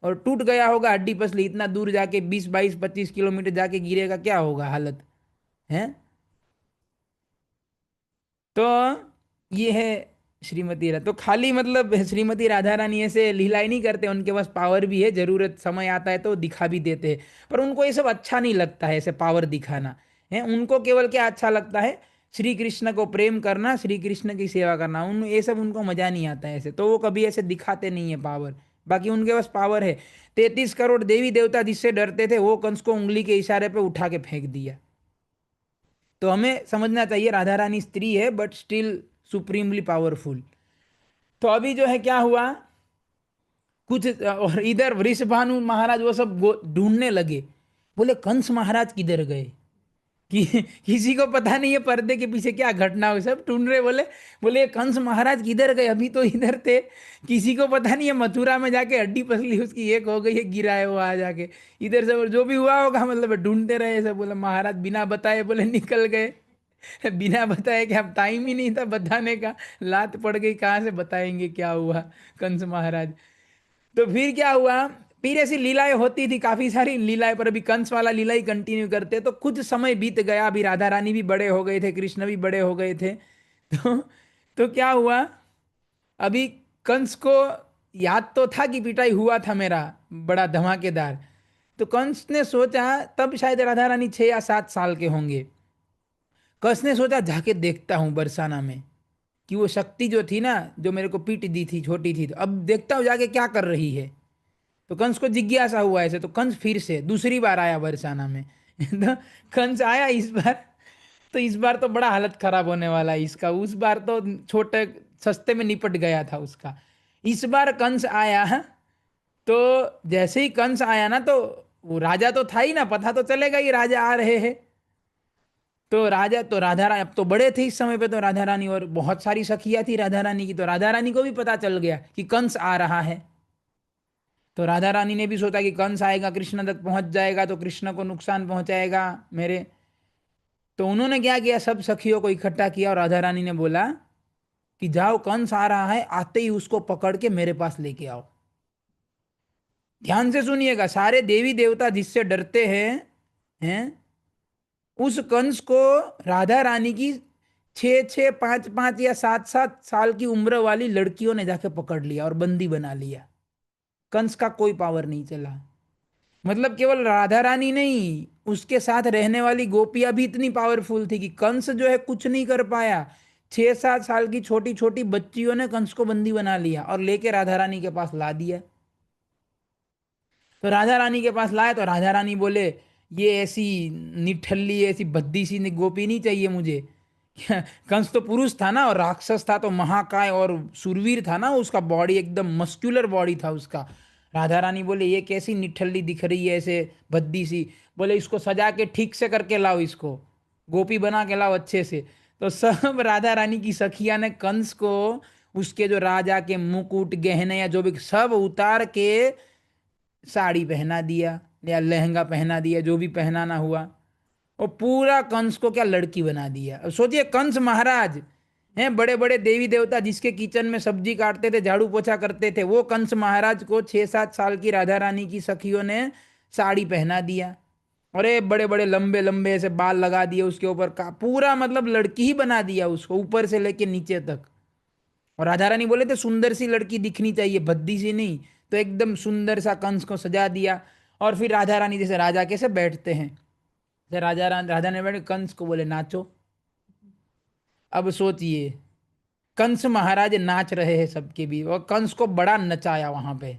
और टूट गया होगा हड्डी पसली, इतना दूर जाके 20 22 25 किलोमीटर जाके गिरेगा, क्या होगा हालत है। तो ये है श्रीमती तो खाली मतलब श्रीमती राधा रानी ऐसे लीलाएं नहीं करते, उनके पास पावर भी है, जरूरत समय आता है तो दिखा भी देते हैं। पर उनको ये सब अच्छा नहीं लगता है ऐसे पावर दिखाना, है उनको केवल क्या अच्छा लगता है, श्री कृष्ण को प्रेम करना, श्री कृष्ण की सेवा करना, उन ये सब उनको मजा नहीं आता है ऐसे, तो वो कभी ऐसे दिखाते नहीं है पावर। बाकी उनके पास पावर है। 33 करोड़ देवी देवता जिससे डरते थे, वो कंस को उंगली के इशारे पे उठा के फेंक दिया। तो हमें समझना चाहिए राधा रानी स्त्री है बट स्टिल सुप्रीमली पावरफुल। तो अभी जो है क्या हुआ, कुछ और इधर वृषभानु महाराज वो सब ढूंढने लगे, बोले कंस महाराज किधर गए, कि किसी को पता नहीं है पर्दे के पीछे क्या घटना हुई, सब ढूंढ रहे, बोले बोले कंस महाराज किधर गए, अभी तो इधर थे, किसी को पता नहीं है मथुरा में जाके हड्डी पसली उसकी एक हो गई है, गिरा है वो आ जाके इधर से, जो भी हुआ होगा मतलब ढूंढते रहे सब। बोले महाराज बिना बताए बोले निकल गए, बिना बताए कि अब टाइम ही नहीं था बताने का, लात पड़ गई, कहाँ से बताएंगे क्या हुआ कंस महाराज। तो फिर क्या हुआ, फिर ऐसी लीलाएं होती थी काफी सारी लीलाएं, पर अभी कंस वाला लीला ही कंटिन्यू करते। तो कुछ समय बीत गया, अभी राधा रानी भी बड़े हो गए थे, कृष्ण भी बड़े हो गए थे। तो क्या हुआ, अभी कंस को याद तो था कि पिटाई हुआ था मेरा बड़ा धमाकेदार। तो कंस ने सोचा, तब शायद राधा रानी 6 या 7 साल के होंगे, कंस ने सोचा जाके देखता हूँ बरसाना में, कि वो शक्ति जो थी ना, जो मेरे को पीट दी थी छोटी थी, तो अब देखता हूँ जाके क्या कर रही है। तो कंस को जिज्ञासा हुआ ऐसे, तो कंस फिर से दूसरी बार आया बरसाना में। तो कंस आया इस बार, तो इस बार तो बड़ा हालत खराब होने वाला है इसका, उस बार तो छोटे सस्ते में निपट गया था उसका। इस बार कंस आया, तो जैसे ही कंस आया ना, तो वो राजा तो था ही ना, पता तो चलेगा ही राजा आ रहे हैं। तो राजा तो राधा रानी अब तो बड़े थे इस समय पे, तो राधा रानी और बहुत सारी सखियां थी राधा रानी की, तो राधा रानी को भी पता चल गया कि कंस आ रहा है। तो राधा रानी ने भी सोचा कि कंस आएगा, कृष्ण तक पहुंच जाएगा तो कृष्ण को नुकसान पहुंचाएगा मेरे। तो उन्होंने क्या किया, सब सखियों को इकट्ठा किया और राधा रानी ने बोला कि जाओ कंस आ रहा है, आते ही उसको पकड़ के मेरे पास लेके आओ। ध्यान से सुनिएगा, सारे देवी देवता जिससे डरते हैं उस कंस को राधा रानी की 6 6 5 5 या 7 7 साल की उम्र वाली लड़कियों ने जाके पकड़ लिया और बंदी बना लिया। कंस का कोई पावर नहीं चला। मतलब केवल राधा रानी नहीं, उसके साथ रहने वाली गोपियां भी इतनी पावरफुल थी कि कंस जो है कुछ नहीं कर पाया। 6 7 साल की छोटी छोटी बच्चियों ने कंस को बंदी बना लिया और लेके राधा रानी के पास ला दिया। तो राधा रानी के पास लाए, तो राधा रानी बोले ये ऐसी निठल्ली ऐसी भद्दी सी गोपी नहीं चाहिए मुझे। कंस तो पुरुष था ना, और राक्षस था, तो महाकाय और सुरवीर था ना, उसका बॉडी एकदम मस्कुलर बॉडी था उसका। राधा रानी बोले ये कैसी निठल्ली दिख रही है ऐसे भद्दी सी। बोले इसको सजा के ठीक से करके लाओ, इसको गोपी बना के लाओ अच्छे से। तो सब राधा रानी की सखिया ने कंस को उसके जो राजा के मुकुट गहने या जो भी सब उतार के साड़ी पहना दिया या लहंगा पहना दिया, जो भी पहनाना हुआ। और पूरा कंस को क्या लड़की बना दिया। अब सोचिए कंस महाराज हैं, बड़े बड़े देवी देवता जिसके किचन में सब्जी काटते थे, झाड़ू पोछा करते थे, वो कंस महाराज को 6-7 साल की राधा रानी की सखियों ने साड़ी पहना दिया। अरे बड़े बड़े लंबे लंबे ऐसे बाल लगा दिए उसके ऊपर का, पूरा मतलब लड़की ही बना दिया उसको ऊपर से लेके नीचे तक। और राधा रानी बोले थे सुंदर सी लड़की दिखनी चाहिए, भद्दी सी नहीं। तो एकदम सुंदर सा कंस को सजा दिया। और फिर राधा रानी जैसे राजा कैसे बैठते हैं, जैसे राधा ने बैठे, कंस को बोले नाचो। अब सोचिए कंस महाराज नाच रहे हैं सबके बीच, और कंस को बड़ा नचाया वहां पे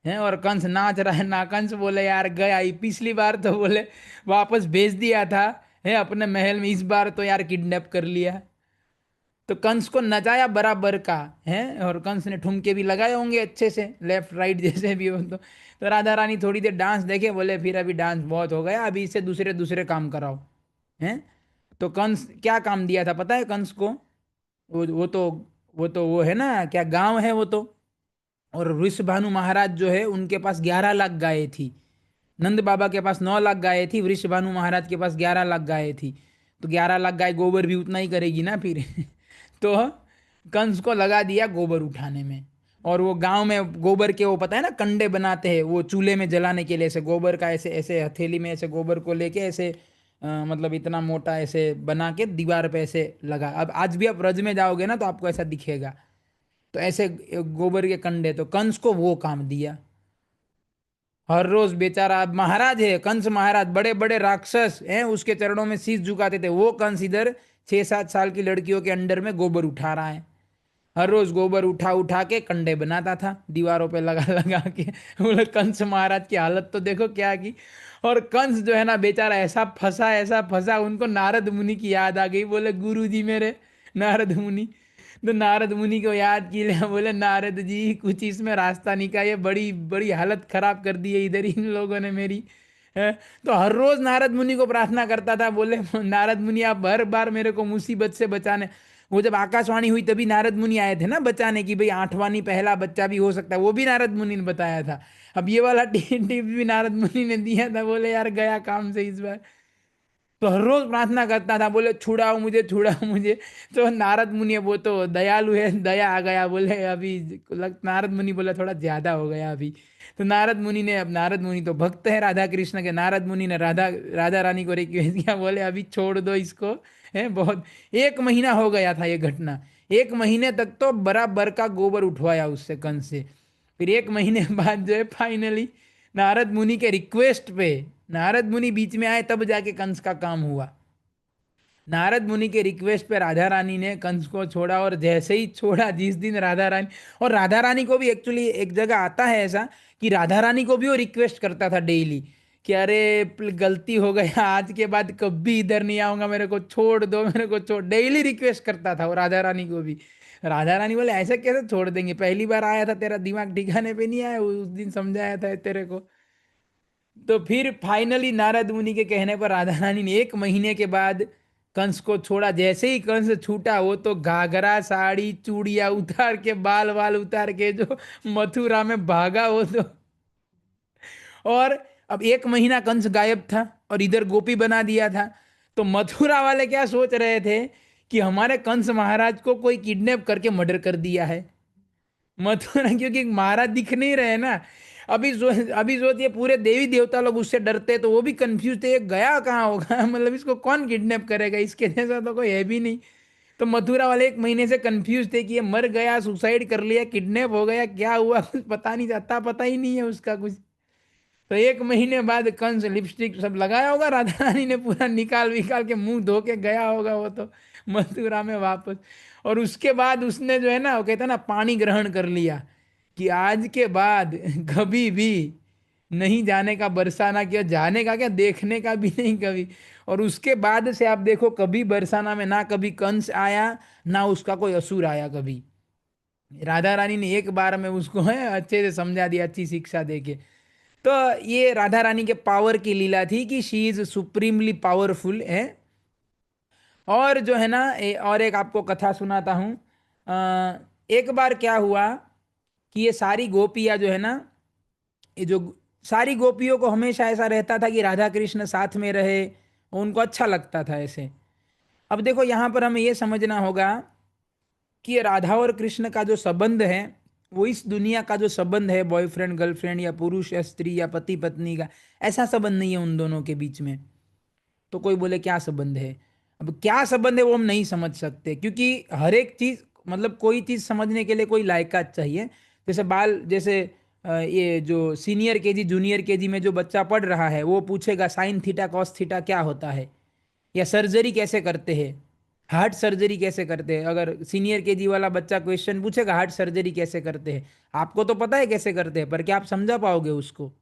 है। और कंस नाच रहा है ना, कंस बोले यार गया ही, पिछली बार तो बोले वापस भेज दिया था है अपने महल में, इस बार तो यार किडनैप कर लिया। तो कंस को नचाया बराबर का है, और कंस ने ठुमके भी लगाए होंगे अच्छे से, लेफ्ट राइट जैसे भी हो। तो राधा रानी थोड़ी देर डांस देखे, बोले फिर अभी डांस बहुत हो गया, अभी इसे दूसरे दूसरे काम कराओ हैं। तो कंस क्या काम दिया था पता है कंस को? वो है ना क्या गांव है वो तो। और वृषभानु महाराज जो है उनके पास 11 लाख गायें थी। नंद बाबा के पास 9 लाख गायें थी, वृषभानु महाराज के पास 11 लाख गायें थी। तो 11 लाख गाय गोबर भी उतना ही करेगी ना फिर। तो कंस को लगा दिया गोबर उठाने में। और वो गांव में गोबर के वो पता है ना कंडे बनाते हैं वो चूल्हे में जलाने के लिए, ऐसे गोबर का ऐसे ऐसे हथेली में ऐसे गोबर को लेके ऐसे मतलब इतना मोटा ऐसे बना के दीवार पे ऐसे लगा। अब आज भी आप रज में जाओगे ना तो आपको ऐसा दिखेगा। तो ऐसे गोबर के कंडे, तो कंस को वो काम दिया। हर रोज बेचारा, अब महाराज है कंस महाराज, बड़े बड़े राक्षस हैं उसके चरणों में शीश झुकाते थे, वो कंस इधर 6-7 साल की लड़कियों के अंडर में गोबर उठा रहा है। हर रोज गोबर उठा उठा के कंडे बनाता था दीवारों पे लगा लगा के। बोले कंस महाराज की हालत तो देखो क्या की। और कंस जो है ना बेचारा ऐसा फंसा, उनको नारद मुनि की याद आ गई। बोले गुरु जी मेरे नारद मुनि। तो नारद मुनि को याद की ले, बोले नारद जी कुछ इसमें रास्ता निकालिए, बड़ी बड़ी हालत खराब कर दी है इधर इन लोगों ने मेरी है। तो हर रोज नारद मुनि को प्रार्थना करता था। बोले नारद मुनि आप हर बार मेरे को मुसीबत से बचाने। वो जब आकाशवाणी हुई तभी नारद मुनि आए थे ना बचाने की, भाई आठवानी पहला बच्चा भी हो सकता है, वो भी नारद मुनि ने बताया था। अब ये वाला टिप भी नारद मुनि ने दिया था। बोले यार गया काम से इस बार। तो हर रोज प्रार्थना करता था, बोले छुड़ाओ मुझे छुड़ाओ मुझे। तो नारद मुनि, वो तो दयालु है, दया आ गया, बोले अभी नारद मुनि बोला थोड़ा ज्यादा हो गया अभी। तो नारद मुनि ने, अब नारद मुनि तो भक्त है राधा कृष्ण के, नारद मुनि ने राधा राधा रानी को रिक्वेस्ट किया, बोले अभी छोड़ दो इसको है बहुत। 1 महीना हो गया था ये घटना, 1 महीने तक तो बराबर का गोबर उठवाया उससे कंस से। फिर 1 महीने बाद जो है फाइनली नारद मुनि के रिक्वेस्ट पे, नारद मुनि बीच में आए तब जाके कंस का काम हुआ। नारद मुनि के रिक्वेस्ट पे राधा रानी ने कंस को छोड़ा। और जैसे ही छोड़ा, जिस दिन राधा रानी, और राधा रानी को भी एक्चुअली एक जगह आता है ऐसा कि राधा रानी को भी वो रिक्वेस्ट करता था डेली कि अरे गलती हो गया, आज के बाद कभी इधर नहीं आऊंगा, मेरे को छोड़ दो, मेरे को छोड़, डेली रिक्वेस्ट करता था वो राधा रानी को भी। राधा रानी बोले ऐसे कैसे छोड़ देंगे, पहली बार आया था तेरा दिमाग ठिकाने पे नहीं आया, उस दिन समझाया था तेरे को। तो फिर फाइनली नारद मुनि के कहने पर राधा रानी ने 1 महीने के बाद कंस को छोड़ा। जैसे ही कंस छूटा, वो तो घाघरा साड़ी चूड़िया उतार के, बाल वाल उतार के जो मथुरा में भागा वो तो। और अब 1 महीना कंस गायब था और इधर गोपी बना दिया था। तो मथुरा वाले क्या सोच रहे थे कि हमारे कंस महाराज को कोई किडनैप करके मर्डर कर दिया है। मथुरा क्योंकि महाराज दिख नहीं रहे ना। अभी सोचिए पूरे देवी देवता लोग उससे डरते, तो वो भी कंफ्यूज थे ये गया कहाँ होगा। मतलब इसको कौन किडनैप करेगा, इसके जैसा तो कोई है भी नहीं। तो मथुरा वाले 1 महीने से कंफ्यूज थे कि ये मर गया, सुसाइड कर लिया, किडनैप हो गया, क्या हुआ कुछ पता नहीं चलता, पता ही नहीं है उसका कुछ। तो 1 महीने बाद कंस लिपस्टिक सब लगाया होगा, राधा रानी ने पूरा निकाल विकाल के मुंह धो के गया होगा वो तो मथुरा में वापस। और उसके बाद उसने जो है ना, वो कहता है ना पानी ग्रहण कर लिया कि आज के बाद कभी भी नहीं जाने का, बरसाना किया, जाने का क्या देखने का भी नहीं कभी। और उसके बाद से आप देखो कभी बरसाना में ना कभी कंस आया, ना उसका कोई असुर आया कभी। राधा रानी ने एक बार में उसको है अच्छे से समझा दिया, अच्छी शिक्षा देके। तो ये राधा रानी के पावर की लीला थी कि शी इज सुप्रीमली पावरफुल है। और जो है ना और एक आपको कथा सुनाता हूँ। एक बार क्या हुआ कि ये सारी गोपियाँ जो है ना, ये जो सारी गोपियों को हमेशा ऐसा रहता था कि राधा कृष्ण साथ में रहे, उनको अच्छा लगता था ऐसे। अब देखो यहाँ पर हमें ये समझना होगा कि ये राधा और कृष्ण का जो संबंध है, वो इस दुनिया का जो संबंध है, बॉयफ्रेंड गर्लफ्रेंड या पुरुष या स्त्री या पति पत्नी का, ऐसा संबंध नहीं है उन दोनों के बीच में। तो कोई बोले क्या संबंध है, अब क्या संबंध है वो हम नहीं समझ सकते, क्योंकि हर एक चीज मतलब कोई चीज समझने के लिए कोई लायकात चाहिए। जैसे ये जो सीनियर केजी जूनियर केजी में जो बच्चा पढ़ रहा है, वो पूछेगा साइन थीटा कॉस थीटा क्या होता है, या सर्जरी कैसे करते हैं, हार्ट सर्जरी कैसे करते हैं। अगर सीनियर केजी वाला बच्चा क्वेश्चन पूछेगा हार्ट सर्जरी कैसे करते हैं, आपको तो पता है कैसे करते हैं, पर क्या आप समझा पाओगे उसको?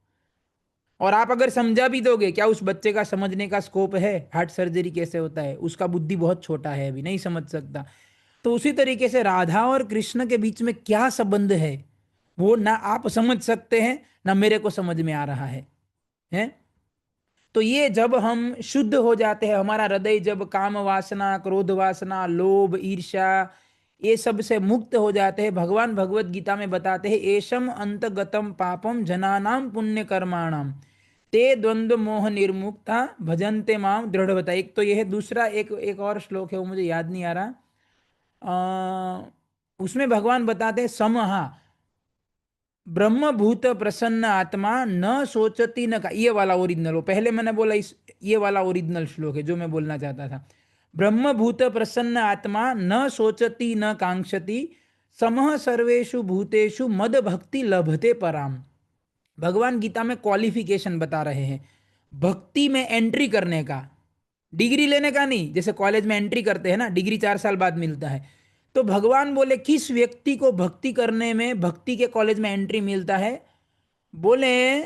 और आप अगर समझा भी दोगे, क्या उस बच्चे का समझने का स्कोप है हार्ट सर्जरी कैसे होता है? उसका बुद्धि बहुत छोटा है, अभी नहीं समझ सकता। तो उसी तरीके से राधा और कृष्ण के बीच में क्या संबंध है, वो ना आप समझ सकते हैं ना मेरे को समझ में आ रहा है। तो ये जब हम शुद्ध हो जाते हैं, हमारा हृदय जब काम वासना, क्रोध वासना, लोभ, ईर्ष्या, ये सब से मुक्त हो जाते हैं, भगवान भगवत गीता में बताते हैं एशम अंतगतम पापम जनानाम पुण्य कर्माणाम ते द्वंद्व मोह निर्मुक्ता भजन्ते माम दृढ़वता। एक तो ये है, दूसरा एक एक और श्लोक है, वो मुझे याद नहीं आ रहा। उसमें भगवान बताते हैं समहा ब्रह्म भूत प्रसन्न आत्मा न सोचती न का, ये वाला ओरिजिनल, वो पहले मैंने बोला इस, ये वाला ओरिजिनल श्लोक है जो मैं बोलना चाहता था। ब्रह्म भूत प्रसन्न आत्मा न सोचती न कांक्षति समः सर्वेषु भूतेषु मद भक्ति लभते पराम। भगवान गीता में क्वालिफिकेशन बता रहे हैं भक्ति में एंट्री करने का, डिग्री लेने का नहीं। जैसे कॉलेज में एंट्री करते हैं ना, डिग्री 4 साल बाद मिलता है। तो भगवान बोले किस व्यक्ति को भक्ति करने में, भक्ति के कॉलेज में एंट्री मिलता है? बोले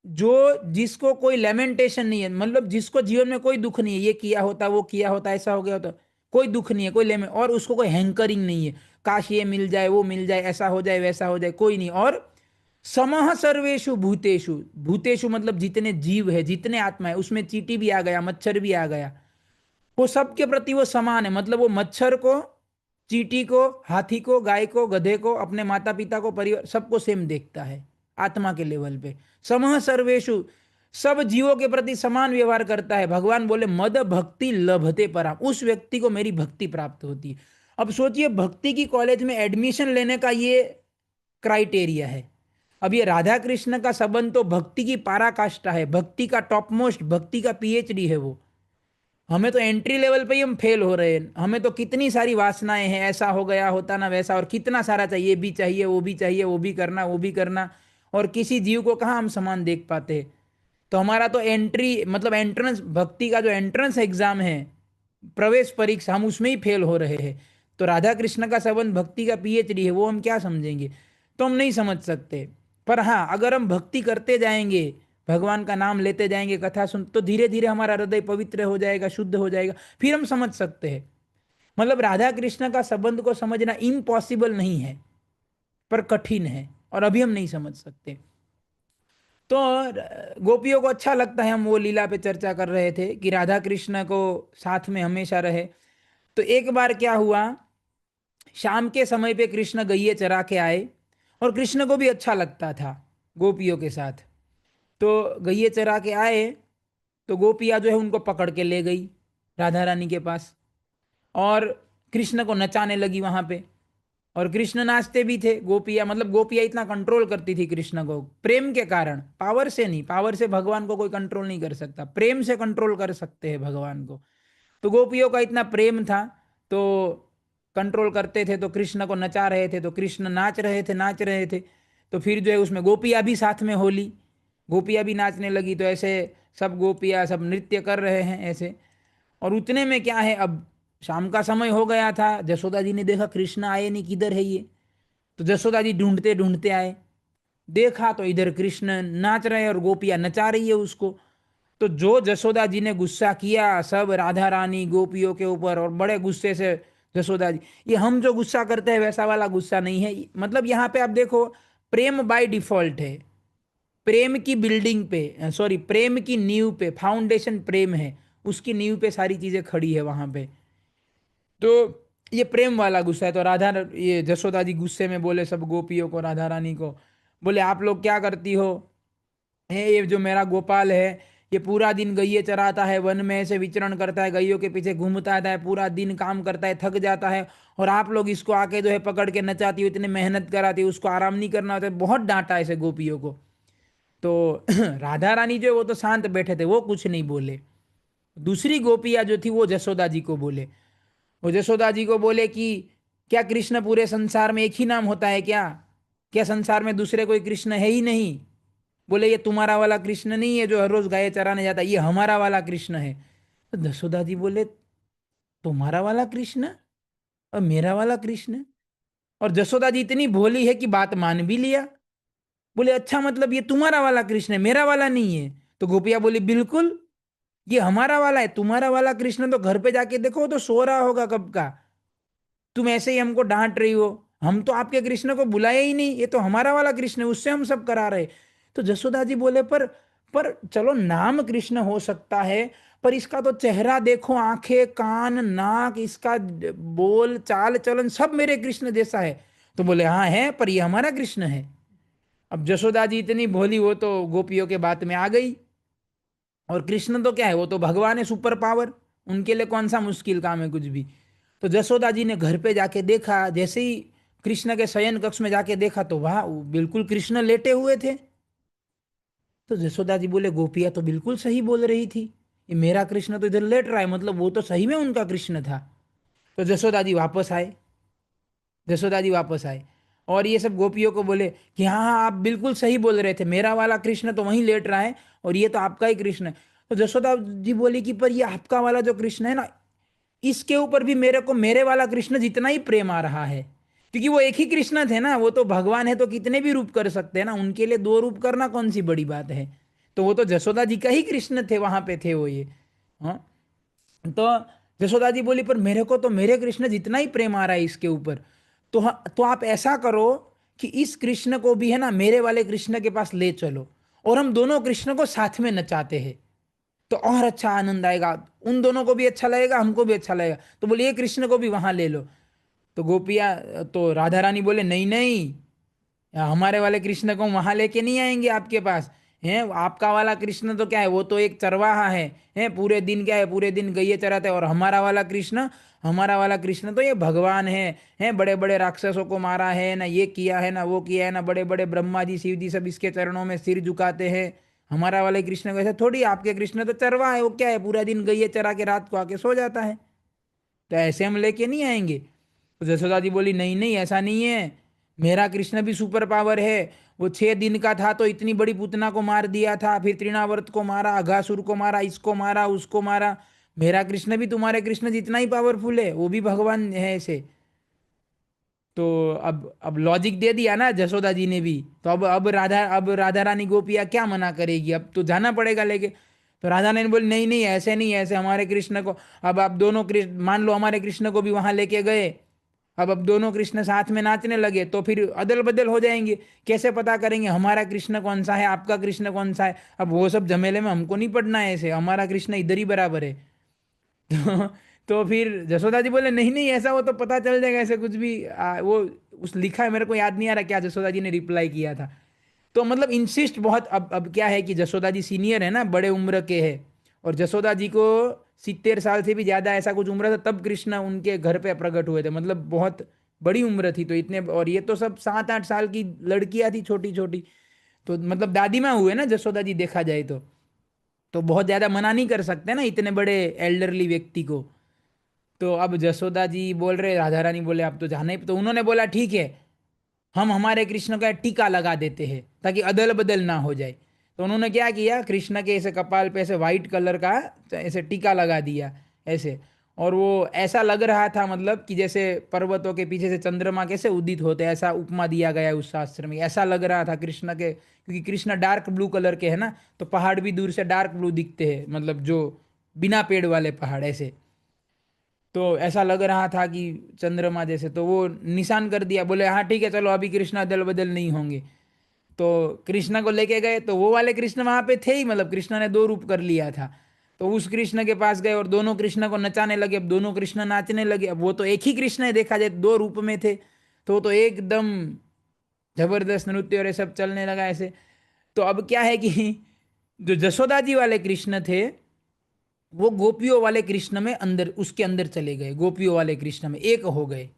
जो जिसको कोई लेमेंटेशन नहीं है, मतलब जिसको जीवन में कोई दुख नहीं है, ये किया होता वो किया होता ऐसा हो गया होता, कोई दुख नहीं है, कोई लेमेंट, और उसको कोई हैंकरिंग नहीं है, काश ये मिल जाए वो मिल जाए, ऐसा हो जाए वैसा हो जाए, कोई नहीं। और समः सर्वेषु भूतेषु, भूतेषु मतलब जितने जीव है, जितने आत्मा है, उसमें चींटी भी आ गया, मच्छर भी आ गया, वो सबके प्रति वो समान है। मतलब वो मच्छर को, चींटी को, हाथी को, गाय को, गधे को, अपने माता पिता को, परिवार, सबको सेम देखता है आत्मा के लेवल पे। समः सर्वेषु, सब जीवों के प्रति समान व्यवहार करता है। भगवान बोले मद भक्ति लभते पराम, उस व्यक्ति को मेरी भक्ति प्राप्त होती है। अब सोचिए भक्ति की कॉलेज में एडमिशन लेने का ये क्राइटेरिया है। अब ये राधा कृष्ण का संबंध तो भक्ति की पराकाष्ठा है, भक्ति का टॉप मोस्ट, भक्ति का पीएचडी है वो। हमें तो एंट्री लेवल पे ही हम फेल हो रहे हैं। हमें तो कितनी सारी वासनाएं हैं, ऐसा हो गया होता ना वैसा, और कितना सारा चाहिए, ये भी चाहिए वो भी चाहिए, वो भी करना वो भी करना, और किसी जीव को कहाँ हम समान देख पाते हैं। तो हमारा तो एंट्री मतलब एंट्रेंस, भक्ति का जो एंट्रेंस एग्जाम है, प्रवेश परीक्षा, हम उसमें ही फेल हो रहे हैं। तो राधा कृष्ण का संबंध भक्ति का पीएचडी है, वो हम क्या समझेंगे? तो हम नहीं समझ सकते। पर हाँ, अगर हम भक्ति करते जाएंगे, भगवान का नाम लेते जाएंगे, कथा सुन, तो धीरे धीरे हमारा हृदय पवित्र हो जाएगा, शुद्ध हो जाएगा, फिर हम समझ सकते हैं। मतलब राधा कृष्ण का संबंध को समझना इम्पॉसिबल नहीं है, पर कठिन है, और अभी हम नहीं समझ सकते। तो गोपियों को अच्छा लगता है, हम वो लीला पे चर्चा कर रहे थे कि राधा कृष्ण को साथ में हमेशा रहे। तो एक बार क्या हुआ, शाम के समय पे कृष्ण गैये चरा के आए, और कृष्ण को भी अच्छा लगता था गोपियों के साथ। तो गैये चरा के आए, तो गोपियाँ जो है उनको पकड़ के ले गई राधा रानी के पास, और कृष्ण को नचाने लगी वहां पे। और कृष्ण नाचते भी थे, गोपियाँ मतलब गोपियाँ इतना कंट्रोल करती थी कृष्ण को प्रेम के कारण, पावर से नहीं, पावर से भगवान को कोई कंट्रोल नहीं कर सकता, प्रेम से कंट्रोल कर सकते हैं भगवान को। तो गोपियों का इतना प्रेम था, तो कंट्रोल करते थे, तो कृष्ण को नचा रहे थे, तो कृष्ण नाच रहे थे नाच रहे थे। तो फिर जो है उसमें गोपियाँ भी साथ में होली, गोपियाँ भी नाचने लगी, तो ऐसे सब गोपियाँ सब नृत्य कर रहे हैं ऐसे। और उतने में क्या है, अब शाम का समय हो गया था, जसोदा जी ने देखा कृष्ण आए नहीं, किधर है ये? तो जसोदा जी ढूंढते ढूंढते आए, देखा तो इधर कृष्ण नाच रहे और गोपियाँ नचा रही है उसको। तो जो जसोदा जी ने गुस्सा किया सब राधा रानी गोपियों के ऊपर, और बड़े गुस्से से जसोदा जी, ये हम जो गुस्सा करते हैं वैसा वाला गुस्सा नहीं है। मतलब यहाँ पे आप देखो, प्रेम बाय डिफॉल्ट है। प्रेम की बिल्डिंग पे, सॉरी, प्रेम की नींव पे, फाउंडेशन प्रेम है, उसकी नींव पे सारी चीजें खड़ी है वहां पे। तो ये प्रेम वाला गुस्सा है। तो राधा, ये जसोदा जी गुस्से में बोले सब गोपियों को, राधा रानी को, बोले आप लोग क्या करती हो, है ये जो मेरा गोपाल है, ये पूरा दिन गैये चराता है, वन में ऐसे विचरण करता है, गैयों के पीछे घूमता रहता है, पूरा दिन काम करता है, थक जाता है, और आप लोग इसको आके जो है पकड़ के नचाती हो, इतनी मेहनत कराती हो, उसको आराम नहीं करना होता है। बहुत डांटा ऐसे गोपियों को। तो राधा रानी जो है वो तो शांत बैठे थे, वो कुछ नहीं बोले। दूसरी गोपियां जो थी वो जसोदा जी को बोले, वो जसोदा जी को बोले कि क्या कृष्ण पूरे संसार में एक ही नाम होता है क्या? क्या संसार में दूसरे कोई कृष्ण है ही नहीं? बोले ये तुम्हारा वाला कृष्ण नहीं है जो हर रोज गाय चराने जाता है, ये हमारा वाला कृष्ण है। तो जसोदा जी बोले तुम्हारा वाला कृष्ण और मेरा वाला कृष्ण? और जसोदा जी इतनी भोली है कि बात मान भी लिया। बोले अच्छा, मतलब ये तुम्हारा वाला कृष्ण है, मेरा वाला नहीं है? तो गोपिया बोली बिल्कुल, ये हमारा वाला है, तुम्हारा वाला कृष्ण तो घर पे जाके देखो, वो तो सो रहा होगा कब का। तुम ऐसे ही हमको डांट रही हो, हम तो आपके कृष्ण को बुलाए ही नहीं, ये तो हमारा वाला कृष्ण है, उससे हम सब करा रहे। तो जसोदा जी बोले पर चलो नाम कृष्ण हो सकता है, पर इसका तो चेहरा देखो, आंखें, कान, नाक, इसका बोल चाल चलन सब मेरे कृष्ण जैसा है। तो बोले हाँ है, पर ये हमारा कृष्ण है। अब जसोदा जी इतनी भोली, वो तो गोपियों के बात में आ गई। और कृष्ण तो क्या है, वो तो भगवान है, सुपर पावर, उनके लिए कौन सा मुश्किल काम है कुछ भी। तो जसोदा जी ने घर पे जाके देखा, जैसे ही कृष्ण के शयन कक्ष में जाके देखा तो वहां बिल्कुल कृष्ण लेटे हुए थे। तो जसोदा जी बोले गोपिया तो बिल्कुल सही बोल रही थी, ये मेरा कृष्ण तो इधर लेट रहा है, मतलब वो तो सही में उनका कृष्ण था। तो जसोदा जी वापस आए, जसोदा जी वापस आए, और ये सब गोपियों को बोले कि हाँ हाँ आप बिल्कुल सही बोल रहे थे, मेरा वाला कृष्ण तो वहीं लेट रहा है, और ये तो आपका ही कृष्ण है। तो जसोदा जी बोली कि पर ये आपका वाला जो कृष्ण है ना, इसके ऊपर भी मेरे को मेरे वाला कृष्ण जितना ही प्रेम आ रहा है। क्योंकि वो एक ही कृष्ण थे ना, वो तो भगवान है तो कितने भी रूप कर सकते हैं ना, उनके लिए दो रूप करना कौन सी बड़ी बात है। तो वो तो जसोदा जी का ही कृष्ण थे, वहां पे थे वो ये। हाँ। तो जसोदा जी बोली पर मेरे को तो मेरे कृष्ण जितना ही प्रेम आ रहा है इसके ऊपर। तो आप ऐसा करो कि इस कृष्ण को भी है ना मेरे वाले कृष्ण के पास ले चलो, और हम दोनों कृष्ण को साथ में नचाते हैं, तो और अच्छा आनंद आएगा, उन दोनों को भी अच्छा लगेगा, हमको भी अच्छा लगेगा। तो बोलिए कृष्ण को भी वहां ले लो। तो गोपिया, तो राधा रानी बोले नहीं नहीं, हमारे वाले कृष्ण को वहां लेके नहीं आएंगे आपके पास। हैं, आपका वाला कृष्ण तो क्या है, वो तो एक चरवाहा है, हैं पूरे दिन क्या है, पूरे दिन गैये चराते हैं, और हमारा वाला कृष्ण, हमारा वाला कृष्ण तो ये भगवान है। हैं बड़े बड़े राक्षसों को मारा है ना, ये किया है ना, वो किया है ना, बड़े बड़े ब्रह्मा जी शिव जी सब इसके चरणों में सिर झुकाते हैं। हमारा वाले कृष्ण को ऐसा थोड़ी, आपके कृष्ण तो चरवाहा है, वो क्या है, पूरा दिन गैये चरा के रात को आके सो जाता है, तो ऐसे हम लेके नहीं आएंगे। तो जसोदा जी बोली नहीं नहीं ऐसा नहीं है, मेरा कृष्ण भी सुपर पावर है। वो 6 दिन का था तो इतनी बड़ी पूतना को मार दिया था, फिर तृणावर्त को मारा, अघासुर को मारा, इसको मारा, उसको मारा। मेरा कृष्ण भी तुम्हारे कृष्ण जितना ही पावरफुल है, वो भी भगवान है ऐसे। तो अब लॉजिक दे दिया ना जसोदा जी ने भी। तो अब राधा रानी गोपिया क्या मना करेगी, अब तो जाना पड़ेगा लेके। तो राधा रानी बोली नहीं नहीं ऐसे नहीं, ऐसे हमारे कृष्ण को, अब आप दोनों कृष्ण मान लो, हमारे कृष्ण को भी वहां लेके गए, अब दोनों कृष्ण साथ में नाचने लगे तो फिर अदल बदल हो जाएंगे। कैसे पता करेंगे हमारा कृष्ण कौन सा है, आपका कृष्ण कौन सा है? अब वो सब झमेले में हमको नहीं पड़ना है, ऐसे हमारा कृष्ण इधर ही बराबर है। तो, तो फिर जसोदा जी बोले नहीं नहीं ऐसा, वो तो पता चल जाएगा, ऐसे कुछ भी वो उस लिखा है, मेरे को याद नहीं आ रहा क्या जसोदा जी ने रिप्लाई किया था। तो मतलब इंसिस्ट बहुत। अब क्या है कि जसोदा जी सीनियर है ना, बड़े उम्र के है, और जसोदा जी को 70 साल से भी ज्यादा ऐसा कुछ उम्र था तब कृष्ण उनके घर पे प्रकट हुए थे, मतलब बहुत बड़ी उम्र थी। तो इतने, और ये तो सब 7-8 साल की लड़कियां थी, छोटी छोटी। तो मतलब दादी माँ हुए ना जसोदा जी, देखा जाए तो बहुत ज्यादा मना नहीं कर सकते ना इतने बड़े एल्डरली व्यक्ति को। तो अब जसोदा जी बोल रहे, राधा रानी बोले अब तो जाना ही, तो उन्होंने बोला ठीक है, हम हमारे कृष्ण का टीका लगा देते हैं ताकि अदल बदल ना हो जाए। तो उन्होंने क्या किया, कृष्ण के ऐसे कपाल पे ऐसे वाइट कलर का ऐसे टीका लगा दिया ऐसे। और वो ऐसा लग रहा था मतलब कि जैसे पर्वतों के पीछे से चंद्रमा कैसे उदित होते हैं, ऐसा उपमा दिया गया है उस शास्त्र में, ऐसा लग रहा था कृष्ण के, क्योंकि कृष्ण डार्क ब्लू कलर के है ना, तो पहाड़ भी दूर से डार्क ब्लू दिखते हैं, मतलब जो बिना पेड़ वाले पहाड़ ऐसे। तो ऐसा लग रहा था कि चंद्रमा जैसे, तो वो निशान कर दिया, बोले हाँ ठीक है चलो अभी कृष्णा अदल बदल नहीं होंगे। तो कृष्णा को लेके गए, तो वो वाले कृष्ण वहां पे थे ही, मतलब कृष्णा ने दो रूप कर लिया था। तो उस कृष्ण के पास गए और दोनों कृष्ण को नचाने लगे। अब दोनों कृष्ण नाचने लगे, अब वो तो एक ही कृष्ण है देखा जाए, दो रूप में थे। तो वो तो एकदम जबरदस्त नृत्य और ये सब चलने लगा ऐसे। तो अब क्या है कि जो जसोदा जी वाले कृष्ण थे, वो गोपियों वाले कृष्ण में अंदर, उसके अंदर चले गए, गोपियों वाले कृष्ण में एक हो गए।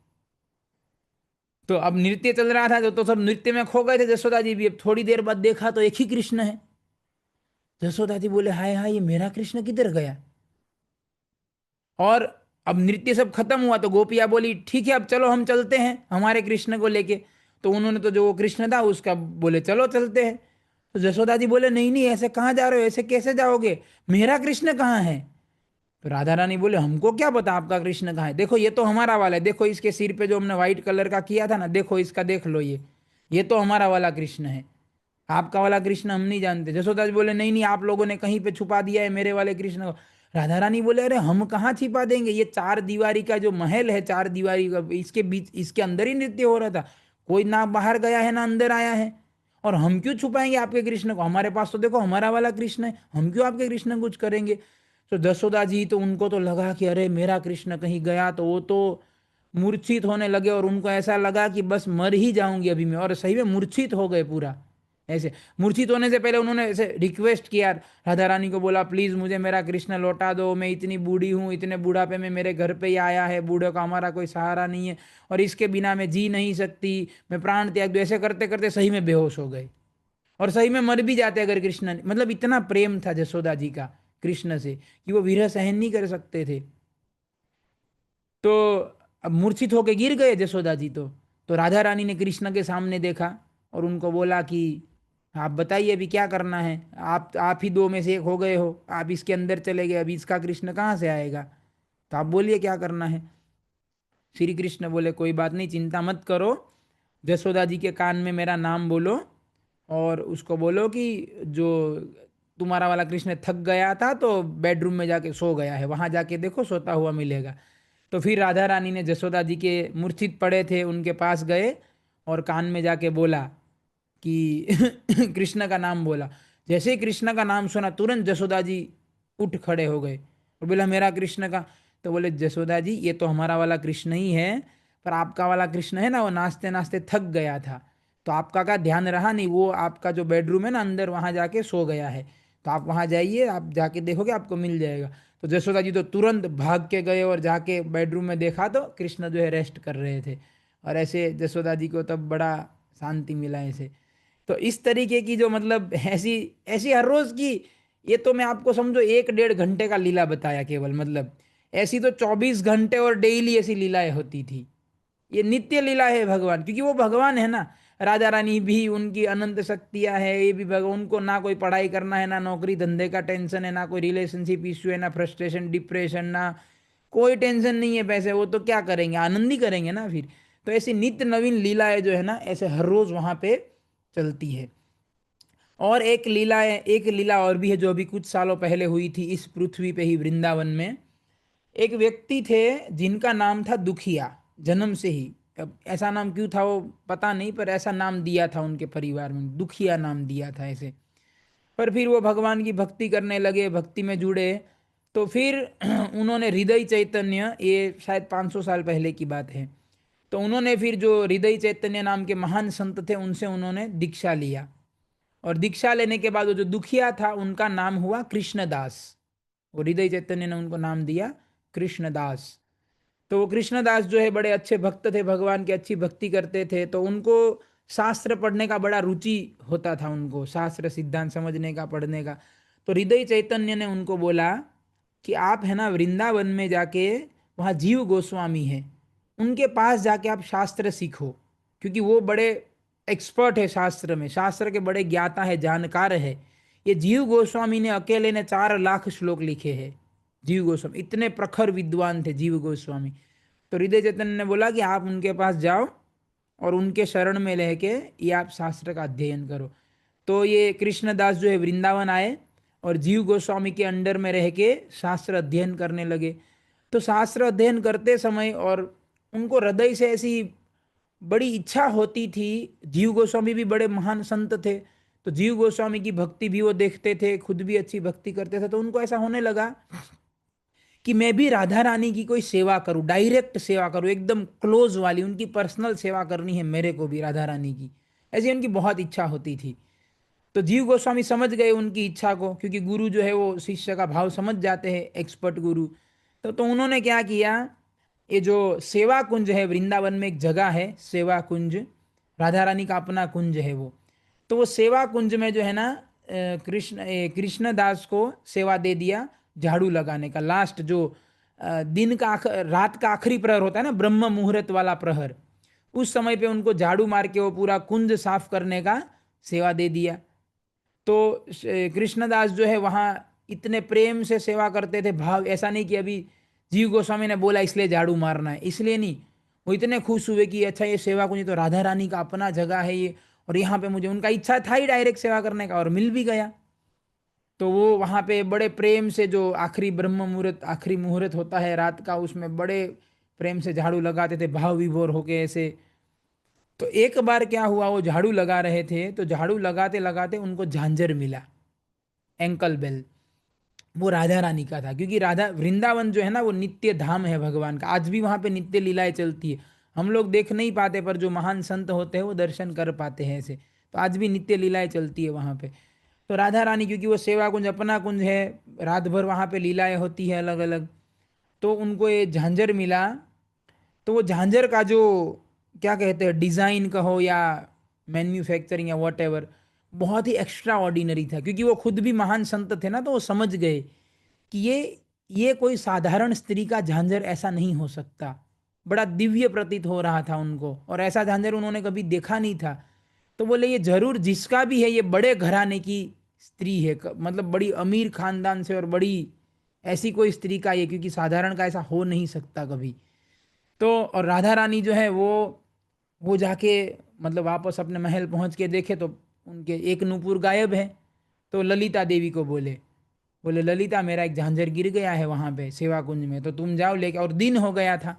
तो अब नृत्य चल रहा था तो सब नृत्य में खो गए थे जसोदा जी भी। अब थोड़ी देर बाद देखा तो एक ही कृष्ण है। जसोदा जी बोले हाय हाय, ये मेरा कृष्ण किधर गया। और अब नृत्य सब खत्म हुआ तो गोपियां बोली ठीक है अब चलो हम चलते हैं हमारे कृष्ण को लेके। तो उन्होंने तो जो वो कृष्ण था उसका बोले चलो चलते हैं। तो जसोदा जी बोले नहीं नहीं, ऐसे कहाँ जा रहे हो, ऐसे कैसे जाओगे, मेरा कृष्ण कहाँ है। तो राधा रानी बोले हमको क्या पता आपका कृष्ण कहाँ है, देखो ये तो हमारा वाला है, देखो इसके सिर पे जो हमने व्हाइट कलर का किया था ना, देखो इसका देख लो, ये तो हमारा वाला कृष्ण है, आपका वाला कृष्ण हम नहीं जानते। जसोदा जी बोले नहीं नहीं, आप लोगों ने कहीं पे छुपा दिया है मेरे वाले कृष्ण को। राधा रानी बोले अरे हम कहाँ छिपा देंगे, ये चार दीवारी का जो महल है, चार दीवारी का, इसके बीच, इसके अंदर ही नृत्य हो रहा था, कोई ना बाहर गया है ना अंदर आया है, और हम क्यों छुपाएंगे आपके कृष्ण को, हमारे पास तो देखो हमारा वाला कृष्ण है, हम क्यों आपके कृष्ण को कुछ करेंगे। तो जसोदा जी तो उनको तो लगा कि अरे मेरा कृष्ण कहीं गया, तो वो तो मूर्छित होने लगे, और उनको ऐसा लगा कि बस मर ही जाऊंगी अभी मैं, और सही में मूर्छित हो गए पूरा ऐसे। मूर्छित होने से पहले उन्होंने ऐसे रिक्वेस्ट किया, राधा रानी को बोला प्लीज मुझे मेरा कृष्ण लौटा दो, मैं इतनी बूढ़ी हूँ, इतने बूढ़ापे में मेरे घर पे ही आया है, बूढ़े का हमारा कोई सहारा नहीं है, और इसके बिना मैं जी नहीं सकती, मैं प्राण त्याग दूं। ऐसे करते करते सही में बेहोश हो गए, और सही में मर भी जाते अगर कृष्ण मतलब इतना प्रेम था जसोदा जी का कृष्ण से कि वो विरह सहन नहीं कर सकते थे। तो अब मूर्छित होके गिर गए जसोदा जी। तो राधा रानी ने कृष्ण के सामने देखा और उनको बोला कि आप बताइए अभी क्या करना है, आप ही दो में से एक हो गए हो, आप इसके अंदर चले गए, अभी इसका कृष्ण कहाँ से आएगा, तो आप बोलिए क्या करना है। श्री कृष्ण बोले कोई बात नहीं, चिंता मत करो, जसोदा जी के कान में मेरा नाम बोलो, और उसको बोलो कि जो तुम्हारा वाला कृष्ण थक गया था तो बेडरूम में जाके सो गया है, वहां जाके देखो सोता हुआ मिलेगा। तो फिर राधा रानी ने जसोदा जी के मूर्छित पड़े थे उनके पास गए और कान में जाके बोला कि कृष्ण का नाम बोला। जैसे ही कृष्ण का नाम सुना तुरंत जसोदा जी उठ खड़े हो गए और बोला मेरा कृष्ण का। तो बोले जसोदा जी ये तो हमारा वाला कृष्ण ही है, पर आपका वाला कृष्ण है ना वो नाचते नाचते थक गया था, तो आपका का ध्यान रहा नहीं, वो आपका जो बेडरूम है ना अंदर वहां जाके सो गया है, तो आप वहां जाइए, आप जाके देखोगे आपको मिल जाएगा। तो जसोदा जी तो तुरंत भाग के गए और जाके बेडरूम में देखा तो कृष्ण जो है रेस्ट कर रहे थे, और ऐसे जसोदा जी को तब बड़ा शांति मिला ऐसे। तो इस तरीके की जो मतलब ऐसी ऐसी हर रोज की, ये तो मैं आपको समझो एक डेढ़ घंटे का लीला बताया केवल, मतलब ऐसी तो 24 घंटे और डेली ऐसी लीलाएं होती थी। ये नित्य लीला है भगवान, क्योंकि वो भगवान है ना। राजा रानी भी उनकी अनंत शक्तियां है, ये भी भगवान, उनको ना कोई पढ़ाई करना है, ना नौकरी धंधे का टेंशन है, ना कोई रिलेशनशिप इश्यू है, ना फ्रस्ट्रेशन डिप्रेशन, ना कोई टेंशन नहीं है पैसे, वो तो क्या करेंगे, आनंद ही करेंगे ना फिर। तो ऐसी नित्य नवीन लीलाएं जो है ना ऐसे हर रोज वहां पे चलती है। और एक लीला और भी है जो अभी कुछ सालों पहले हुई थी इस पृथ्वी पे ही, वृंदावन में। एक व्यक्ति थे जिनका नाम था दुखिया, जन्म से ही। अब ऐसा नाम क्यों था वो पता नहीं, पर ऐसा नाम दिया था उनके परिवार में, दुखिया नाम दिया था ऐसे। पर फिर वो भगवान की भक्ति करने लगे, भक्ति में जुड़े। तो फिर उन्होंने हृदय चैतन्य, ये शायद 500 साल पहले की बात है, तो उन्होंने फिर जो हृदय चैतन्य नाम के महान संत थे उनसे उन्होंने दीक्षा लिया। और दीक्षा लेने के बाद वो जो दुखिया था उनका नाम हुआ कृष्णदास। वो हृदय चैतन्य ने उनको नाम दिया कृष्णदास। तो वो कृष्णदास जो है बड़े अच्छे भक्त थे, भगवान की अच्छी भक्ति करते थे, तो उनको शास्त्र पढ़ने का बड़ा रुचि होता था, उनको शास्त्र सिद्धांत समझने का, पढ़ने का। तो हृदय चैतन्य ने उनको बोला कि आप है ना वृंदावन में जाके, वहाँ जीव गोस्वामी है, उनके पास जाके आप शास्त्र सीखो, क्योंकि वो बड़े एक्सपर्ट है शास्त्र में, शास्त्र के बड़े ज्ञाता है, जानकार है। ये जीव गोस्वामी ने अकेले ने 4 लाख श्लोक लिखे हैं। जीव गोस्वामी इतने प्रखर विद्वान थे, जीव गोस्वामी। तो हृदय चैतन्य ने बोला कि आप उनके पास जाओ और उनके शरण में रह के ये आप शास्त्र का अध्ययन करो। तो ये कृष्णदास जो है वृंदावन आए और जीव गोस्वामी के अंडर में रह के शास्त्र अध्ययन करने लगे। तो शास्त्र अध्ययन करते समय और उनको हृदय से ऐसी बड़ी इच्छा होती थी। जीव गोस्वामी भी बड़े महान संत थे, तो जीव गोस्वामी की भक्ति भी वो देखते थे, खुद भी अच्छी भक्ति करते थे। तो उनको ऐसा होने लगा कि मैं भी राधा रानी की कोई सेवा करूं, डायरेक्ट सेवा करूं, एकदम क्लोज वाली, उनकी पर्सनल सेवा करनी है मेरे को भी राधा रानी की। ऐसी उनकी बहुत इच्छा होती थी। तो जीव गोस्वामी समझ गए उनकी इच्छा को, क्योंकि गुरु जो है वो शिष्य का भाव समझ जाते हैं, एक्सपर्ट गुरु। तो उन्होंने क्या किया, ये जो सेवा कुंज है वृंदावन में, एक जगह है सेवा कुंज, राधा रानी का अपना कुंज है वो। तो वो सेवा कुंज में जो है ना, कृष्णदास को सेवा दे दिया झाड़ू लगाने का। लास्ट जो दिन का रात का आखिरी प्रहर होता है ना, ब्रह्म मुहूर्त वाला प्रहर, उस समय पे उनको झाड़ू मार के वो पूरा कुंज साफ करने का सेवा दे दिया। तो कृष्णदास जो है वहाँ इतने प्रेम से सेवा करते थे, भाव ऐसा नहीं कि अभी जीव गोस्वामी ने बोला इसलिए झाड़ू मारना है, इसलिए नहीं। वो इतने खुश हुए कि अच्छा ये सेवा कुंज तो राधा रानी का अपना जगह है ये, और यहाँ पे मुझे, उनका इच्छा था ही डायरेक्ट सेवा करने का और मिल भी गया। तो वो वहाँ पे बड़े प्रेम से, जो आखिरी ब्रह्म मुहूर्त, आखिरी मुहूर्त होता है रात का, उसमें बड़े प्रेम से झाड़ू लगाते थे, भाव विभोर होके ऐसे। तो एक बार क्या हुआ, वो झाड़ू लगा रहे थे, तो झाड़ू लगाते लगाते उनको झांझर मिला, एंकल बेल। वो राधा रानी का था, क्योंकि राधा वृंदावन जो है ना वो नित्य धाम है भगवान का, आज भी वहाँ पे नित्य लीलाएं चलती है। हम लोग देख नहीं पाते, पर जो महान संत होते हैं वो दर्शन कर पाते हैं ऐसे। तो आज भी नित्य लीलाएं चलती है वहाँ पे। तो राधा रानी, क्योंकि वो सेवा कुंज अपना कुंज है, रात भर वहाँ पे लीलाएं होती है अलग अलग, तो उनको ये झांझर मिला। तो वो झांझर का जो, क्या कहते हैं, डिज़ाइन कहो या मैन्युफैक्चरिंग या वॉट एवर, बहुत ही एक्स्ट्रा ऑर्डिनरी था। क्योंकि वो खुद भी महान संत थे ना, तो वो समझ गए कि ये कोई साधारण स्त्री का झांझर ऐसा नहीं हो सकता। बड़ा दिव्य प्रतीत हो रहा था उनको, और ऐसा झांझर उन्होंने कभी देखा नहीं था। तो बोले ये जरूर जिसका भी है, ये बड़े घराने की स्त्री है, मतलब बड़ी अमीर खानदान से, और बड़ी ऐसी कोई स्त्री का ये, क्योंकि साधारण का ऐसा हो नहीं सकता कभी। तो और राधा रानी जो है वो जाके, मतलब वापस अपने महल पहुंच के देखे तो उनके एक नूपुर गायब है। तो ललिता देवी को बोले, बोले ललिता, मेरा एक झांझर गिर गया है वहाँ पे सेवा कुंज में, तो तुम जाओ लेके, और दिन हो गया था।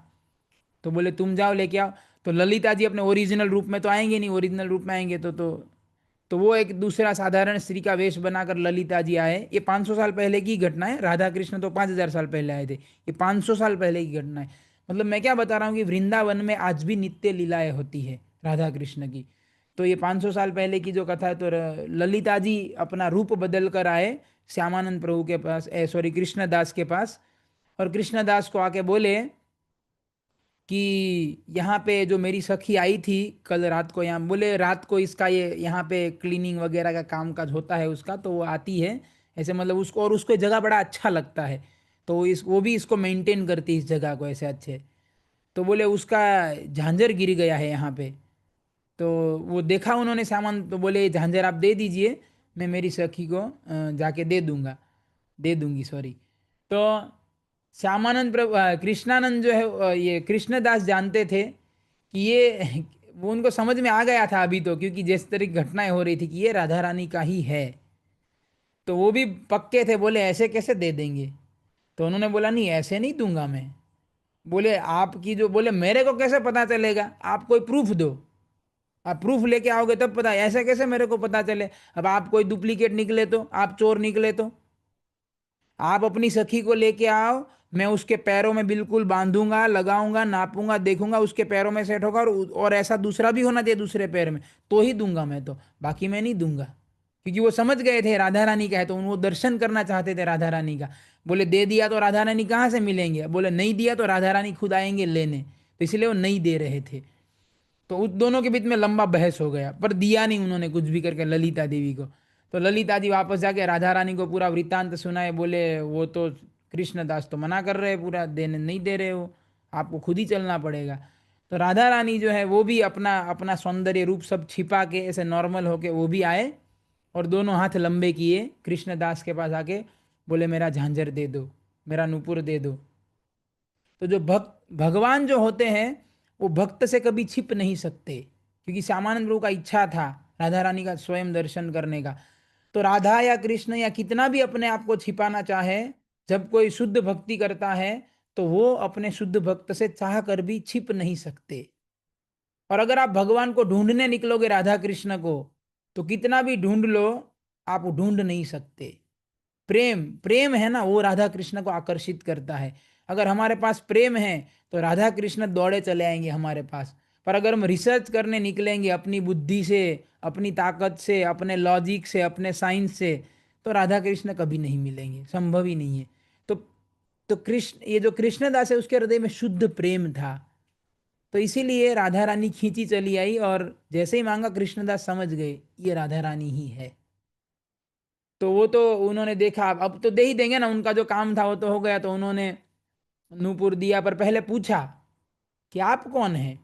तो बोले तुम जाओ लेके आओ। तो ललिता जी अपने ओरिजिनल रूप में तो आएंगे नहीं, ओरिजिनल रूप में आएंगे तो वो एक दूसरा साधारण स्त्री का वेश बनाकर ललिता जी आए। ये 500 साल पहले की घटना है, राधा कृष्ण तो 5000 साल पहले आए थे, ये 500 साल पहले की घटना है। मतलब मैं क्या बता रहा हूँ कि वृंदावन में आज भी नित्य लीलाएं होती है राधा कृष्ण की। तो ये 500 साल पहले की जो कथा है, तो ललिता जी अपना रूप बदल कर आए श्यामानंद प्रभु के पास, सॉरी कृष्णदास के पास। और कृष्णदास को आके बोले कि यहाँ पे जो मेरी सखी आई थी कल रात को, यहाँ बोले रात को इसका ये यहाँ पे क्लीनिंग वगैरह का काम काज होता है उसका, तो वो आती है ऐसे, मतलब उसको, और उसको ये जगह बड़ा अच्छा लगता है, तो वो भी इसको मेंटेन करती है इस जगह को ऐसे अच्छे। तो बोले उसका झांझर गिर गया है यहाँ पे। तो वो देखा उन्होंने सामान, तो बोले ये झांझर आप दे दीजिए, मैं मेरी सखी को जाके दे दूंगा, दे दूंगी, सॉरी। तो श्यामानंद प्रभु, कृष्णानंद जो है, ये कृष्णदास जानते थे कि ये वो उनको समझ में आ गया था अभी तो, क्योंकि जिस तरह की घटनाएं हो रही थी कि ये राधा रानी का ही है। तो वो भी पक्के थे, बोले ऐसे कैसे दे देंगे। तो उन्होंने बोला नहीं, ऐसे नहीं दूंगा मैं। बोले आपकी जो, बोले मेरे को कैसे पता चलेगा, आप कोई प्रूफ दो, आप प्रूफ लेके आओगे तब पता, ऐसे कैसे मेरे को पता चले। अब आप कोई डुप्लीकेट निकले तो, आप चोर निकले तो, आप अपनी सखी को लेके आओ, मैं उसके पैरों में बिल्कुल बांधूंगा, लगाऊंगा, नापूंगा, देखूंगा उसके पैरों में सेट होगा, और ऐसा दूसरा भी होना चाहिए दूसरे पैर में, तो ही दूंगा मैं, तो बाकी मैं नहीं दूंगा। क्योंकि वो समझ गए थे राधा रानी का है, तो वो दर्शन करना चाहते थे राधा रानी का। बोले दे दिया तो राधा रानी कहाँ से मिलेंगे, बोले नहीं दिया तो राधा रानी खुद आएंगे लेने, तो इसलिए वो नहीं दे रहे थे। तो उस दोनों के बीच में लंबा बहस हो गया, पर दिया नहीं उन्होंने कुछ भी करके ललिता देवी को। तो ललिता जी वापस जाके राधा रानी को पूरा वृत्तांत सुनाए, बोले वो तो कृष्णदास तो मना कर रहे हैं, पूरा देने नहीं दे रहे हो, आपको खुद ही चलना पड़ेगा। तो राधा रानी जो है वो भी अपना अपना सौंदर्य रूप सब छिपा के ऐसे नॉर्मल होके वो भी आए, और दोनों हाथ लंबे किए कृष्णदास के पास आके, बोले मेरा झांझर दे दो, मेरा नूपुर दे दो। तो जो भगवान जो होते हैं वो भक्त से कभी छिप नहीं सकते, क्योंकि श्यामानंद प्रभु का इच्छा था राधा रानी का स्वयं दर्शन करने का। तो राधा या कृष्ण या कितना भी अपने आप को छिपाना चाहे, जब कोई शुद्ध भक्ति करता है तो वो अपने शुद्ध भक्त से चाह कर भी छिप नहीं सकते। और अगर आप भगवान को ढूंढने निकलोगे राधा कृष्ण को, तो कितना भी ढूंढ लो, आप ढूंढ नहीं सकते। प्रेम प्रेम है ना, वो राधा कृष्ण को आकर्षित करता है। अगर हमारे पास प्रेम है तो राधा कृष्ण दौड़े चले आएंगे हमारे पास। पर अगर हम रिसर्च करने निकलेंगे अपनी बुद्धि से, अपनी ताकत से, अपने लॉजिक से, अपने साइंस से, तो राधा कृष्ण कभी नहीं मिलेंगे, संभव ही नहीं है। तो तो कृष्ण, ये जो कृष्णदास है उसके हृदय में शुद्ध प्रेम था। तो इसीलिए राधा रानी खींची चली आई, और जैसे ही मांगा कृष्णदास समझ गए ये राधा रानी ही है। तो वो तो उन्होंने देखा, अब तो दे ही देंगे ना, उनका जो काम था वो तो हो गया। तो उन्होंने नूपुर दिया, पर पहले पूछा कि आप कौन हैं।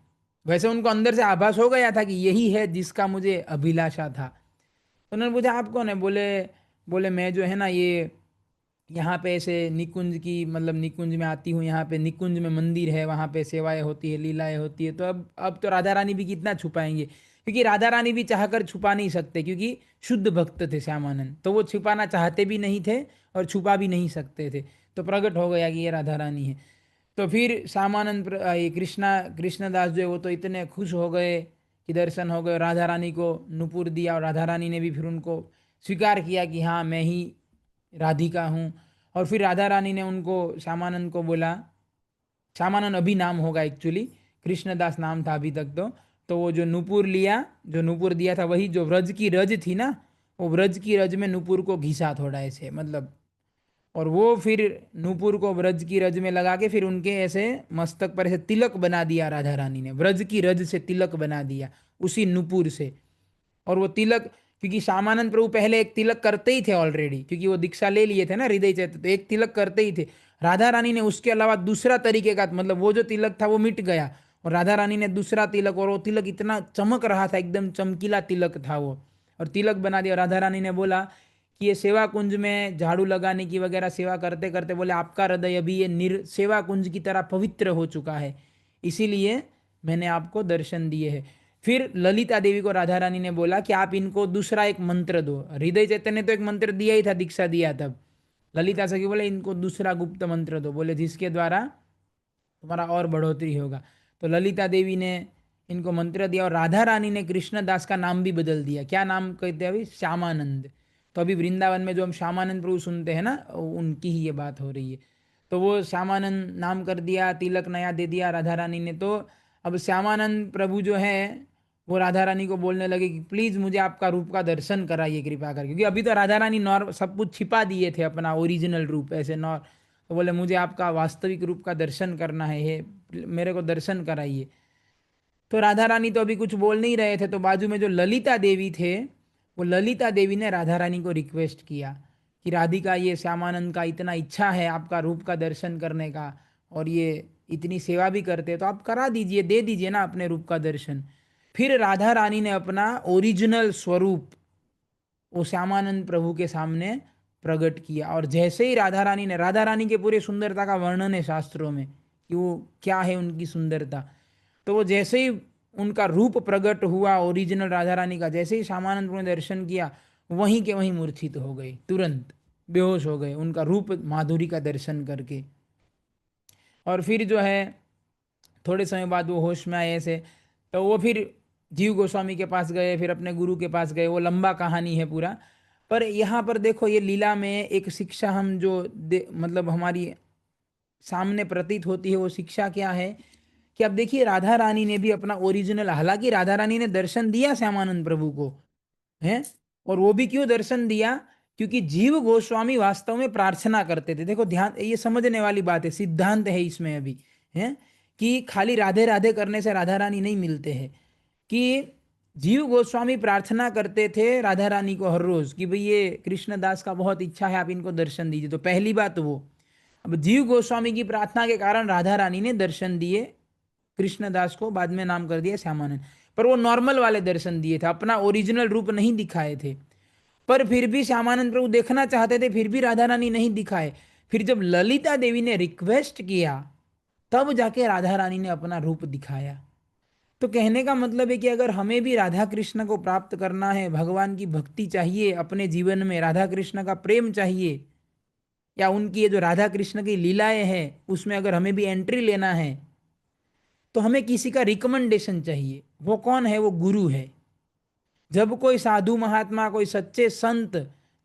वैसे उनको अंदर से आभास हो गया था कि यही है जिसका मुझे अभिलाषा था। तो उन्होंने पूछा आप कौन है। बोले बोले मैं जो है ना, ये यहाँ पे ऐसे निकुंज की, मतलब निकुंज में आती हूँ, यहाँ पे निकुंज में मंदिर है, वहाँ पे सेवाएं होती है, लीलाएं होती है। तो अब तो राधा रानी भी कितना छुपाएंगे, क्योंकि राधा रानी भी चाहकर छुपा नहीं सकते, क्योंकि शुद्ध भक्त थे श्यामानंद, तो वो छुपाना चाहते भी नहीं थे और छुपा भी नहीं सकते थे। तो प्रकट हो गया कि ये राधा रानी है। तो फिर श्यामानंद ये कृष्णदास जो है वो तो इतने खुश हो गए कि दर्शन हो गए, राधा रानी को नुपुर दिया, और राधा रानी ने भी फिर उनको स्वीकार किया कि हाँ मैं ही राधिका हूँ। और फिर राधा रानी ने उनको, श्यामानंद को बोला, श्यामानंद अभी नाम होगा एक्चुअली, कृष्णदास नाम था अभी तक। तो वो जो नूपुर लिया, जो नूपुर दिया था, वही जो व्रज की रज थी ना, वो व्रज की रज में नूपुर को घिसा थोड़ा ऐसे, मतलब, और वो फिर नूपुर को व्रज की रज में लगा के फिर उनके ऐसे मस्तक पर ऐसे तिलक बना दिया। राधा रानी ने व्रज की रज से तिलक बना दिया उसी नूपुर से। और वो तिलक, क्योंकि श्यामानंद प्रभु पहले एक तिलक करते ही थे ऑलरेडी, क्योंकि वो दीक्षा ले लिए थे ना हृदय चैतन्य, तो एक तिलक करते ही थे। राधा रानी ने उसके अलावा दूसरा तरीके का, मतलब वो जो तिलक था वो मिट गया, और राधा रानी ने दूसरा तिलक, और वो तिलक इतना चमक रहा था, एकदम चमकीला तिलक था वो, और तिलक बना दिया। राधा रानी ने बोला कि ये सेवा कुंज में झाड़ू लगाने की वगैरह सेवा करते करते, बोले आपका हृदय अभी ये सेवा कुंज की तरह पवित्र हो चुका है, इसीलिए मैंने आपको दर्शन दिए हैं। फिर ललिता देवी को राधा रानी ने बोला कि आप इनको दूसरा एक मंत्र दो। हृदय चैतन्य ने तो एक मंत्र दिया ही था, दीक्षा दिया तब। ललिता सखी बोले इनको दूसरा गुप्त मंत्र दो, बोले जिसके द्वारा तुम्हारा और बढ़ोतरी होगा। तो ललिता देवी ने इनको मंत्र दिया, और राधा रानी ने कृष्णदास का नाम भी बदल दिया। क्या नाम कहते हैं अभी? श्यामानंद। तो अभी वृंदावन में जो हम श्यामानंद प्रभु सुनते हैं ना, उनकी ही ये बात हो रही है। तो वो श्यामानंद नाम कर दिया, तिलक नया दे दिया राधा रानी ने। तो अब श्यामानंद प्रभु जो है वो राधा रानी को बोलने लगे कि प्लीज मुझे आपका रूप का दर्शन कराइए कृपा करके, क्योंकि अभी तो राधा रानी नॉर्म सब कुछ छिपा दिए थे, अपना ओरिजिनल रूप ऐसे नॉर। तो बोले मुझे आपका वास्तविक रूप का दर्शन करना है, हे मेरे को दर्शन कराइए। तो राधा रानी तो अभी कुछ बोल नहीं रहे थे, तो बाजू में जो ललिता देवी थे, वो ललिता देवी ने राधा रानी को रिक्वेस्ट किया कि राधिका, ये श्यामानंद का इतना इच्छा है आपका रूप का दर्शन करने का, और ये इतनी सेवा भी करते हैं, तो आप करा दीजिए, दे दीजिए ना अपने रूप का दर्शन। फिर राधा रानी ने अपना ओरिजिनल स्वरूप वो श्यामानंद प्रभु के सामने प्रकट किया। और जैसे ही राधा रानी के पूरे सुंदरता का वर्णन है शास्त्रों में कि वो क्या है उनकी सुंदरता। तो वो जैसे ही उनका रूप प्रकट हुआ ओरिजिनल राधा रानी का, जैसे ही श्यामानंद प्रभु ने दर्शन किया, वहीं के वहीं मूर्छित हो गए, तुरंत बेहोश हो गए उनका रूप माधुरी का दर्शन करके। और फिर जो है थोड़े समय बाद वो होश में आए ऐसे। तो वो फिर जीव गोस्वामी के पास गए, फिर अपने गुरु के पास गए, वो लंबा कहानी है पूरा। पर यहाँ पर देखो ये लीला में एक शिक्षा हम जो मतलब हमारी सामने प्रतीत होती है, वो शिक्षा क्या है कि अब देखिए राधा रानी ने भी अपना ओरिजिनल, हालांकि राधा रानी ने दर्शन दिया श्यामानंद प्रभु को, है। और वो भी क्यों दर्शन दिया? क्योंकि जीव गोस्वामी वास्तव में प्रार्थना करते थे। देखो ध्यान, ये समझने वाली बात है, सिद्धांत है इसमें अभी, है कि खाली राधे राधे करने से राधा रानी नहीं मिलते हैं। कि जीव गोस्वामी प्रार्थना करते थे राधा रानी को हर रोज कि भाई ये कृष्णदास का बहुत इच्छा है, आप इनको दर्शन दीजिए। तो पहली बात वो, अब जीव गोस्वामी की प्रार्थना के कारण राधा रानी ने दर्शन दिए कृष्णदास को, बाद में नाम कर दिया श्यामानंद। पर वो नॉर्मल वाले दर्शन दिए थे, अपना ओरिजिनल रूप नहीं दिखाए थे। पर फिर भी श्यामानंद प्रभु देखना चाहते थे, फिर भी राधा रानी नहीं दिखाए। फिर जब ललिता देवी ने रिक्वेस्ट किया, तब जाके राधा रानी ने अपना रूप दिखाया। तो कहने का मतलब है कि अगर हमें भी राधा कृष्ण को प्राप्त करना है, भगवान की भक्ति चाहिए अपने जीवन में, राधा कृष्ण का प्रेम चाहिए, या उनकी ये जो राधा कृष्ण की लीलाएं हैं उसमें अगर हमें भी एंट्री लेना है तो हमें किसी का रिकमेंडेशन चाहिए। वो कौन है? वो गुरु है। जब कोई साधु महात्मा, कोई सच्चे संत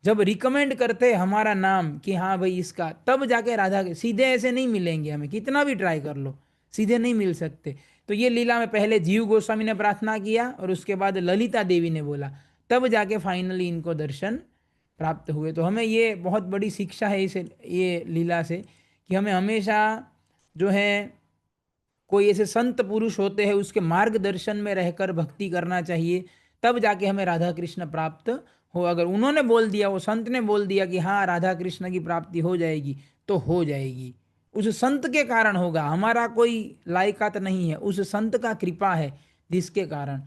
जब रिकमेंड करते हैं हमारा नाम कि हाँ भाई इसका, तब जाके राधा के सीधे ऐसे नहीं मिलेंगे, हमें कितना भी ट्राई कर लो सीधे नहीं मिल सकते। तो ये लीला में पहले जीव गोस्वामी ने प्रार्थना किया और उसके बाद ललिता देवी ने बोला, तब जाके फाइनली इनको दर्शन प्राप्त हुए। तो हमें ये बहुत बड़ी शिक्षा है इस ये लीला से कि हमें हमेशा जो है कोई ऐसे संत पुरुष होते हैं उसके मार्गदर्शन में रहकर भक्ति करना चाहिए, तब जाके हमें राधा कृष्ण प्राप्त हो। अगर उन्होंने बोल दिया, वो संत ने बोल दिया कि हाँ राधा कृष्ण की प्राप्ति हो जाएगी, तो हो जाएगी। उस संत के कारण होगा, हमारा कोई लायकात नहीं है, उस संत का कृपा है जिसके कारण।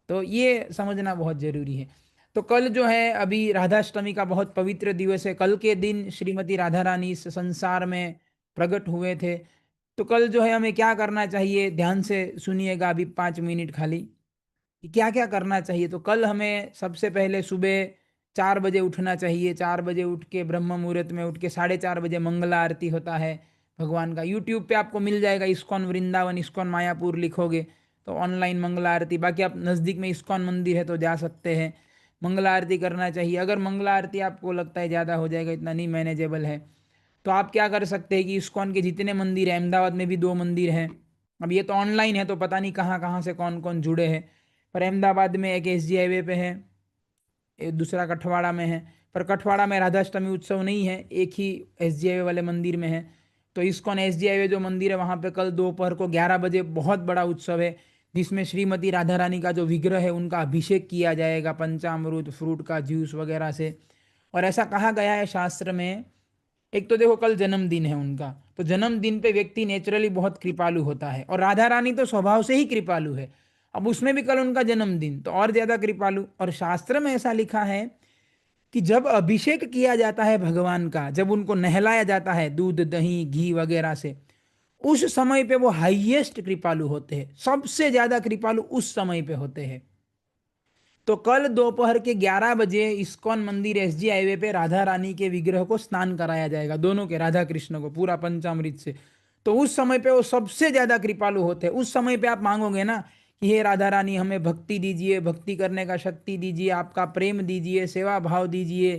तो ये समझना बहुत जरूरी है। तो कल जो है अभी राधाष्टमी का बहुत पवित्र दिवस है। कल के दिन श्रीमती राधा रानी इस संसार में प्रकट हुए थे। तो कल जो है हमें क्या करना चाहिए, ध्यान से सुनिएगा अभी 5 मिनट खाली कि क्या क्या करना चाहिए। तो कल हमें सबसे पहले सुबह 4 बजे उठना चाहिए। 4 बजे उठ के ब्रह्म मुहूर्त में उठ के 4:30 बजे मंगला आरती होता है भगवान का। यूट्यूब पे आपको मिल जाएगा, इस्कॉन वृंदावन, इस्कॉन मायापुर लिखोगे तो ऑनलाइन मंगला आरती। बाकी आप नज़दीक में इस्कॉन मंदिर है तो जा सकते हैं, मंगला आरती करना चाहिए। अगर मंगला आरती आपको लगता है ज़्यादा हो जाएगा, इतना नहीं मैनेजेबल है, तो आप क्या कर सकते हैं कि इस्कॉन के जितने मंदिर हैं, अहमदाबाद में भी 2 मंदिर हैं। अब ये तो ऑनलाइन है तो पता नहीं कहाँ कहाँ से कौन कौन जुड़े हैं, पर अहमदाबाद में एक SG हाईवे पे है, एक दूसरा कठवाड़ा में है। पर कठवाड़ा में राधाष्टमी उत्सव नहीं है, एक ही SG हाईवे वाले मंदिर में है। तो इस्कॉन SG हाईवे जो मंदिर है वहाँ पे कल दोपहर को 11 बजे बहुत बड़ा उत्सव है, जिसमें श्रीमती राधा रानी का जो विग्रह है उनका अभिषेक किया जाएगा पंचामृत फ्रूट का जूस वगैरह से। और ऐसा कहा गया है शास्त्र में, एक तो देखो कल जन्मदिन है उनका, तो जन्मदिन पे व्यक्ति नेचुरली बहुत कृपालु होता है, और राधा रानी तो स्वभाव से ही कृपालु है, अब उसमें भी कल उनका जन्मदिन तो और ज्यादा कृपालु। और शास्त्र में ऐसा लिखा है कि जब अभिषेक किया जाता है भगवान का, जब उनको नहलाया जाता है दूध दही घी वगैरह से, उस समय पे वो हाईएस्ट कृपालु होते हैं, सबसे ज्यादा कृपालु उस समय पे होते हैं। तो कल दोपहर के 11 बजे इस्कॉन मंदिर SG हाईवे पे राधा रानी के विग्रह को स्नान कराया जाएगा, दोनों के, राधा कृष्ण को पूरा पंचामृत से। तो उस समय पे वो सबसे ज्यादा कृपालु होते हैं। उस समय पे आप मांगोगे ना कि हे राधा रानी हमें भक्ति दीजिए, भक्ति करने का शक्ति दीजिए, आपका प्रेम दीजिए, सेवा भाव दीजिए,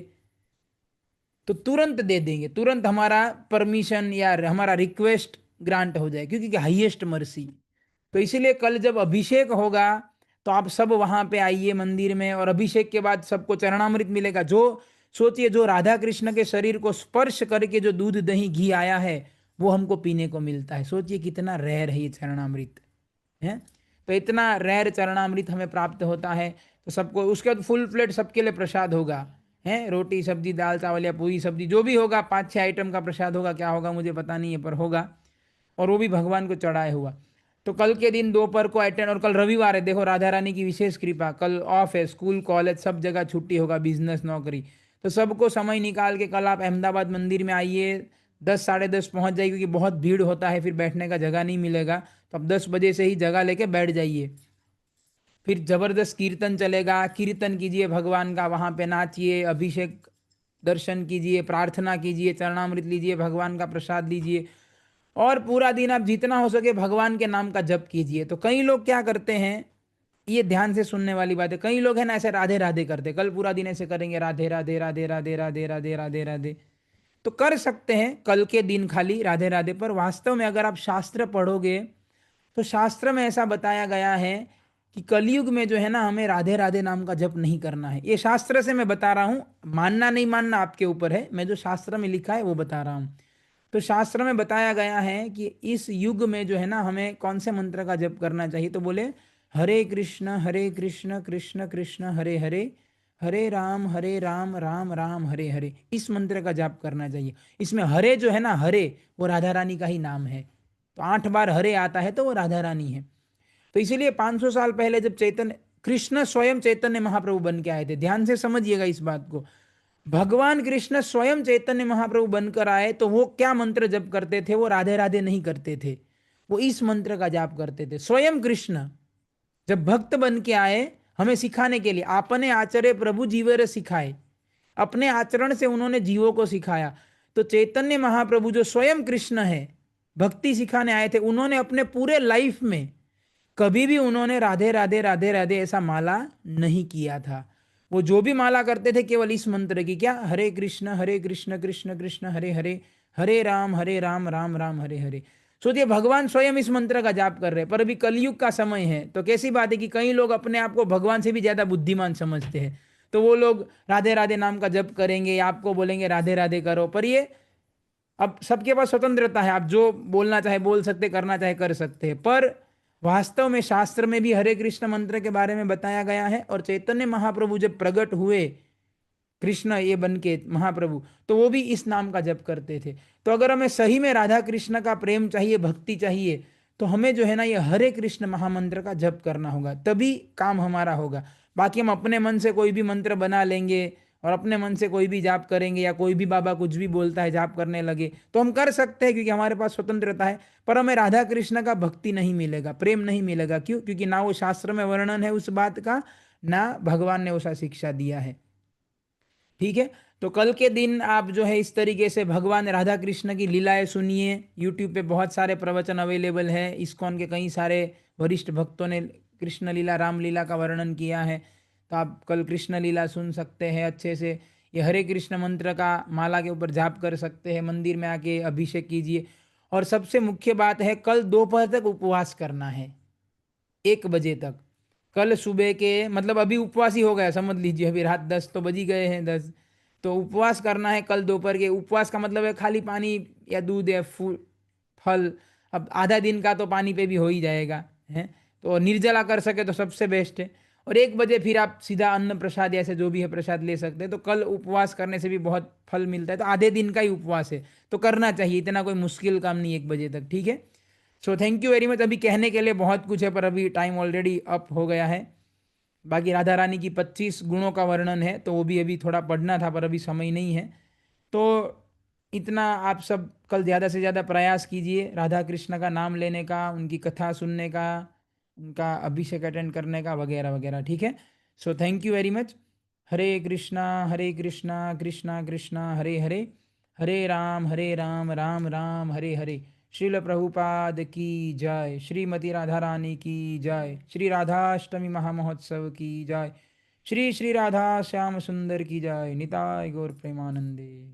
तो तुरंत दे देंगे, तुरंत हमारा परमिशन या हमारा रिक्वेस्ट ग्रांट हो जाए, क्योंकि हाईएस्ट मर्सी। तो इसीलिए कल जब अभिषेक होगा तो आप सब वहां पे आइए मंदिर में, और अभिषेक के बाद सबको चरणामृत मिलेगा। जो सोचिए, जो राधा कृष्ण के शरीर को स्पर्श करके जो दूध दही घी आया है वो हमको पीने को मिलता है। सोचिए कितना रेयर है ये चरणामृत है। तो इतना रेयर चरणामृत हमें प्राप्त होता है। तो सबको उसके बाद फुल प्लेट सबके लिए प्रसाद होगा, है रोटी सब्जी दाल चावल या पूरी सब्जी जो भी होगा, 5-6 आइटम का प्रसाद होगा, क्या होगा मुझे पता नहीं है पर होगा, और वो भी भगवान को चढ़ाए हुआ। तो कल के दिन दोपहर को अटेंड, और कल रविवार है, देखो राधा रानी की विशेष कृपा, कल ऑफ है, स्कूल कॉलेज सब जगह छुट्टी होगा, बिजनेस नौकरी। तो सबको समय निकाल के कल आप अहमदाबाद मंदिर में आइए, 10-10:30 पहुंच जाइए, क्योंकि बहुत भीड़ होता है, फिर बैठने का जगह नहीं मिलेगा। तो अब 10 बजे से ही जगह लेके बैठ जाइए। फिर जबरदस्त कीर्तन चलेगा, कीर्तन कीजिए भगवान का, वहां पे नाचिए, अभिषेक दर्शन कीजिए, प्रार्थना कीजिए, चरणामृत लीजिए, भगवान का प्रसाद लीजिए, और पूरा दिन आप जितना हो सके भगवान के नाम का जप कीजिए। तो कई लोग क्या करते हैं, ये ध्यान से सुनने वाली बात है, कई लोग है ना ऐसे राधे राधे करते, कल पूरा दिन ऐसे करेंगे राधे राधे राधे राधे राधे राधे राधे राधे। तो कर सकते हैं कल के दिन खाली राधे राधे, पर वास्तव में अगर आप शास्त्र पढ़ोगे तो शास्त्र में ऐसा बताया गया है कि कलयुग में जो है ना हमें राधे राधे नाम का जप नहीं करना है। ये शास्त्र से मैं बता रहा हूं, मानना नहीं मानना आपके ऊपर है, मैं जो शास्त्र में लिखा है वो बता रहा हूं। तो शास्त्र में बताया गया है कि इस युग में जो है ना हमें कौन से मंत्र का जप करना चाहिए। तो बोले हरे कृष्ण कृष्ण कृष्ण हरे हरे, हरे राम राम राम हरे हरे, इस मंत्र का जाप करना चाहिए। इसमें हरे जो है ना, हरे वो राधा रानी का ही नाम है, तो 8 बार हरे आता है तो वो राधा रानी है। तो इसीलिए 500 साल पहले जब चैतन्य कृष्ण स्वयं चैतन्य महाप्रभु बन के आए थे, ध्यान से समझिएगा इस बात को, भगवान कृष्ण स्वयं चैतन्य महाप्रभु बनकर आए तो वो क्या मंत्र जप करते थे, वो राधे राधे नहीं करते थे, वो इस मंत्र का जाप करते थे। स्वयं कृष्ण जब भक्त बन के आए हमें सिखाने के लिए, आपने आचरे प्रभु जीवर सिखाए, अपने आचरण से उन्होंने जीवों को सिखाया। तो चैतन्य महाप्रभु जो स्वयं कृष्ण है, भक्ति सिखाने आए थे, उन्होंने अपने पूरे लाइफ में कभी भी उन्होंने राधे राधे राधे राधे ऐसा माला नहीं किया था। वो जो भी माला करते थे केवल इस मंत्र की, क्या, हरे कृष्ण कृष्ण कृष्ण हरे हरे, हरे राम राम राम हरे हरे। सोचिए, भगवान स्वयं इस मंत्र का जाप कर रहे हैं। पर अभी कलयुग का समय है, तो कैसी बात है कि कई लोग अपने आप को भगवान से भी ज्यादा बुद्धिमान समझते हैं। तो वो लोग राधे राधे नाम का जप करेंगे या आपको बोलेंगे राधे राधे करो। पर ये, अब सबके पास स्वतंत्रता है, आप जो बोलना चाहे बोल सकते, करना चाहे कर सकते हैं। पर वास्तव में शास्त्र में भी हरे कृष्ण मंत्र के बारे में बताया गया है। और चैतन्य महाप्रभु जब प्रकट हुए, कृष्ण ये बन के महाप्रभु, तो वो भी इस नाम का जप करते थे। तो अगर हमें सही में राधा कृष्ण का प्रेम चाहिए, भक्ति चाहिए, तो हमें जो है ना, ये हरे कृष्ण महामंत्र का जप करना होगा, तभी काम हमारा होगा। बाकी हम अपने मन से कोई भी मंत्र बना लेंगे और अपने मन से कोई भी जाप करेंगे, या कोई भी बाबा कुछ भी बोलता है जाप करने लगे, तो हम कर सकते हैं क्योंकि हमारे पास स्वतंत्रता है। पर हमें राधा कृष्ण का भक्ति नहीं मिलेगा, प्रेम नहीं मिलेगा। क्यों? क्योंकि ना वो शास्त्र में वर्णन है उस बात का, ना भगवान ने उसा शिक्षा दिया है। ठीक है। तो कल के दिन आप जो है इस तरीके से भगवान राधा कृष्ण की लीलाएं सुनिए। यूट्यूब पे बहुत सारे प्रवचन अवेलेबल है, इस्कॉन के कई सारे वरिष्ठ भक्तों ने कृष्ण लीला राम लीला का वर्णन किया है। तो आप कल कृष्ण लीला सुन सकते हैं अच्छे से। ये हरे कृष्ण मंत्र का माला के ऊपर जाप कर सकते हैं, मंदिर में आके अभिषेक कीजिए। और सबसे मुख्य बात है, कल दोपहर तक उपवास करना है, 1 बजे तक। कल सुबह के, मतलब अभी उपवास ही हो गया समझ लीजिए, अभी रात 10 तो बजी गए हैं, 10। तो उपवास करना है कल दोपहर के। उपवास का मतलब है खाली पानी या दूध या फल। अब आधा दिन का तो पानी पे भी हो ही जाएगा है। तो निर्जला कर सके तो सबसे बेस्ट है। और 1 बजे फिर आप सीधा अन्न प्रसाद ऐसे जो भी है प्रसाद ले सकते हैं। तो कल उपवास करने से भी बहुत फल मिलता है। तो आधे दिन का ही उपवास है, तो करना चाहिए, इतना कोई मुश्किल काम नहीं, 1 बजे तक। ठीक है। So thank you very much. अभी कहने के लिए बहुत कुछ है, पर अभी टाइम ऑलरेडी अप हो गया है। बाकी राधा रानी की 25 गुणों का वर्णन है, तो वो भी अभी थोड़ा पढ़ना था, पर अभी समय नहीं है। तो इतना आप सब कल ज़्यादा से ज़्यादा प्रयास कीजिए राधा कृष्ण का नाम लेने का, उनकी कथा सुनने का, उनका अभिषेक अटेंड करने का, वगैरह वगैरह। ठीक है। So thank you very much. Hare Krishna Krishna Krishna Hare Hare, Hare Ram Ram Ram Hare Hare. Srila Prabhupada की जय। श्रीमती राधा रानी की जय। श्री राधाष्टमी महामहोत्सव की जय। श्री श्री राधा श्याम सुंदर की जय। निताय गौर प्रेमानंदे।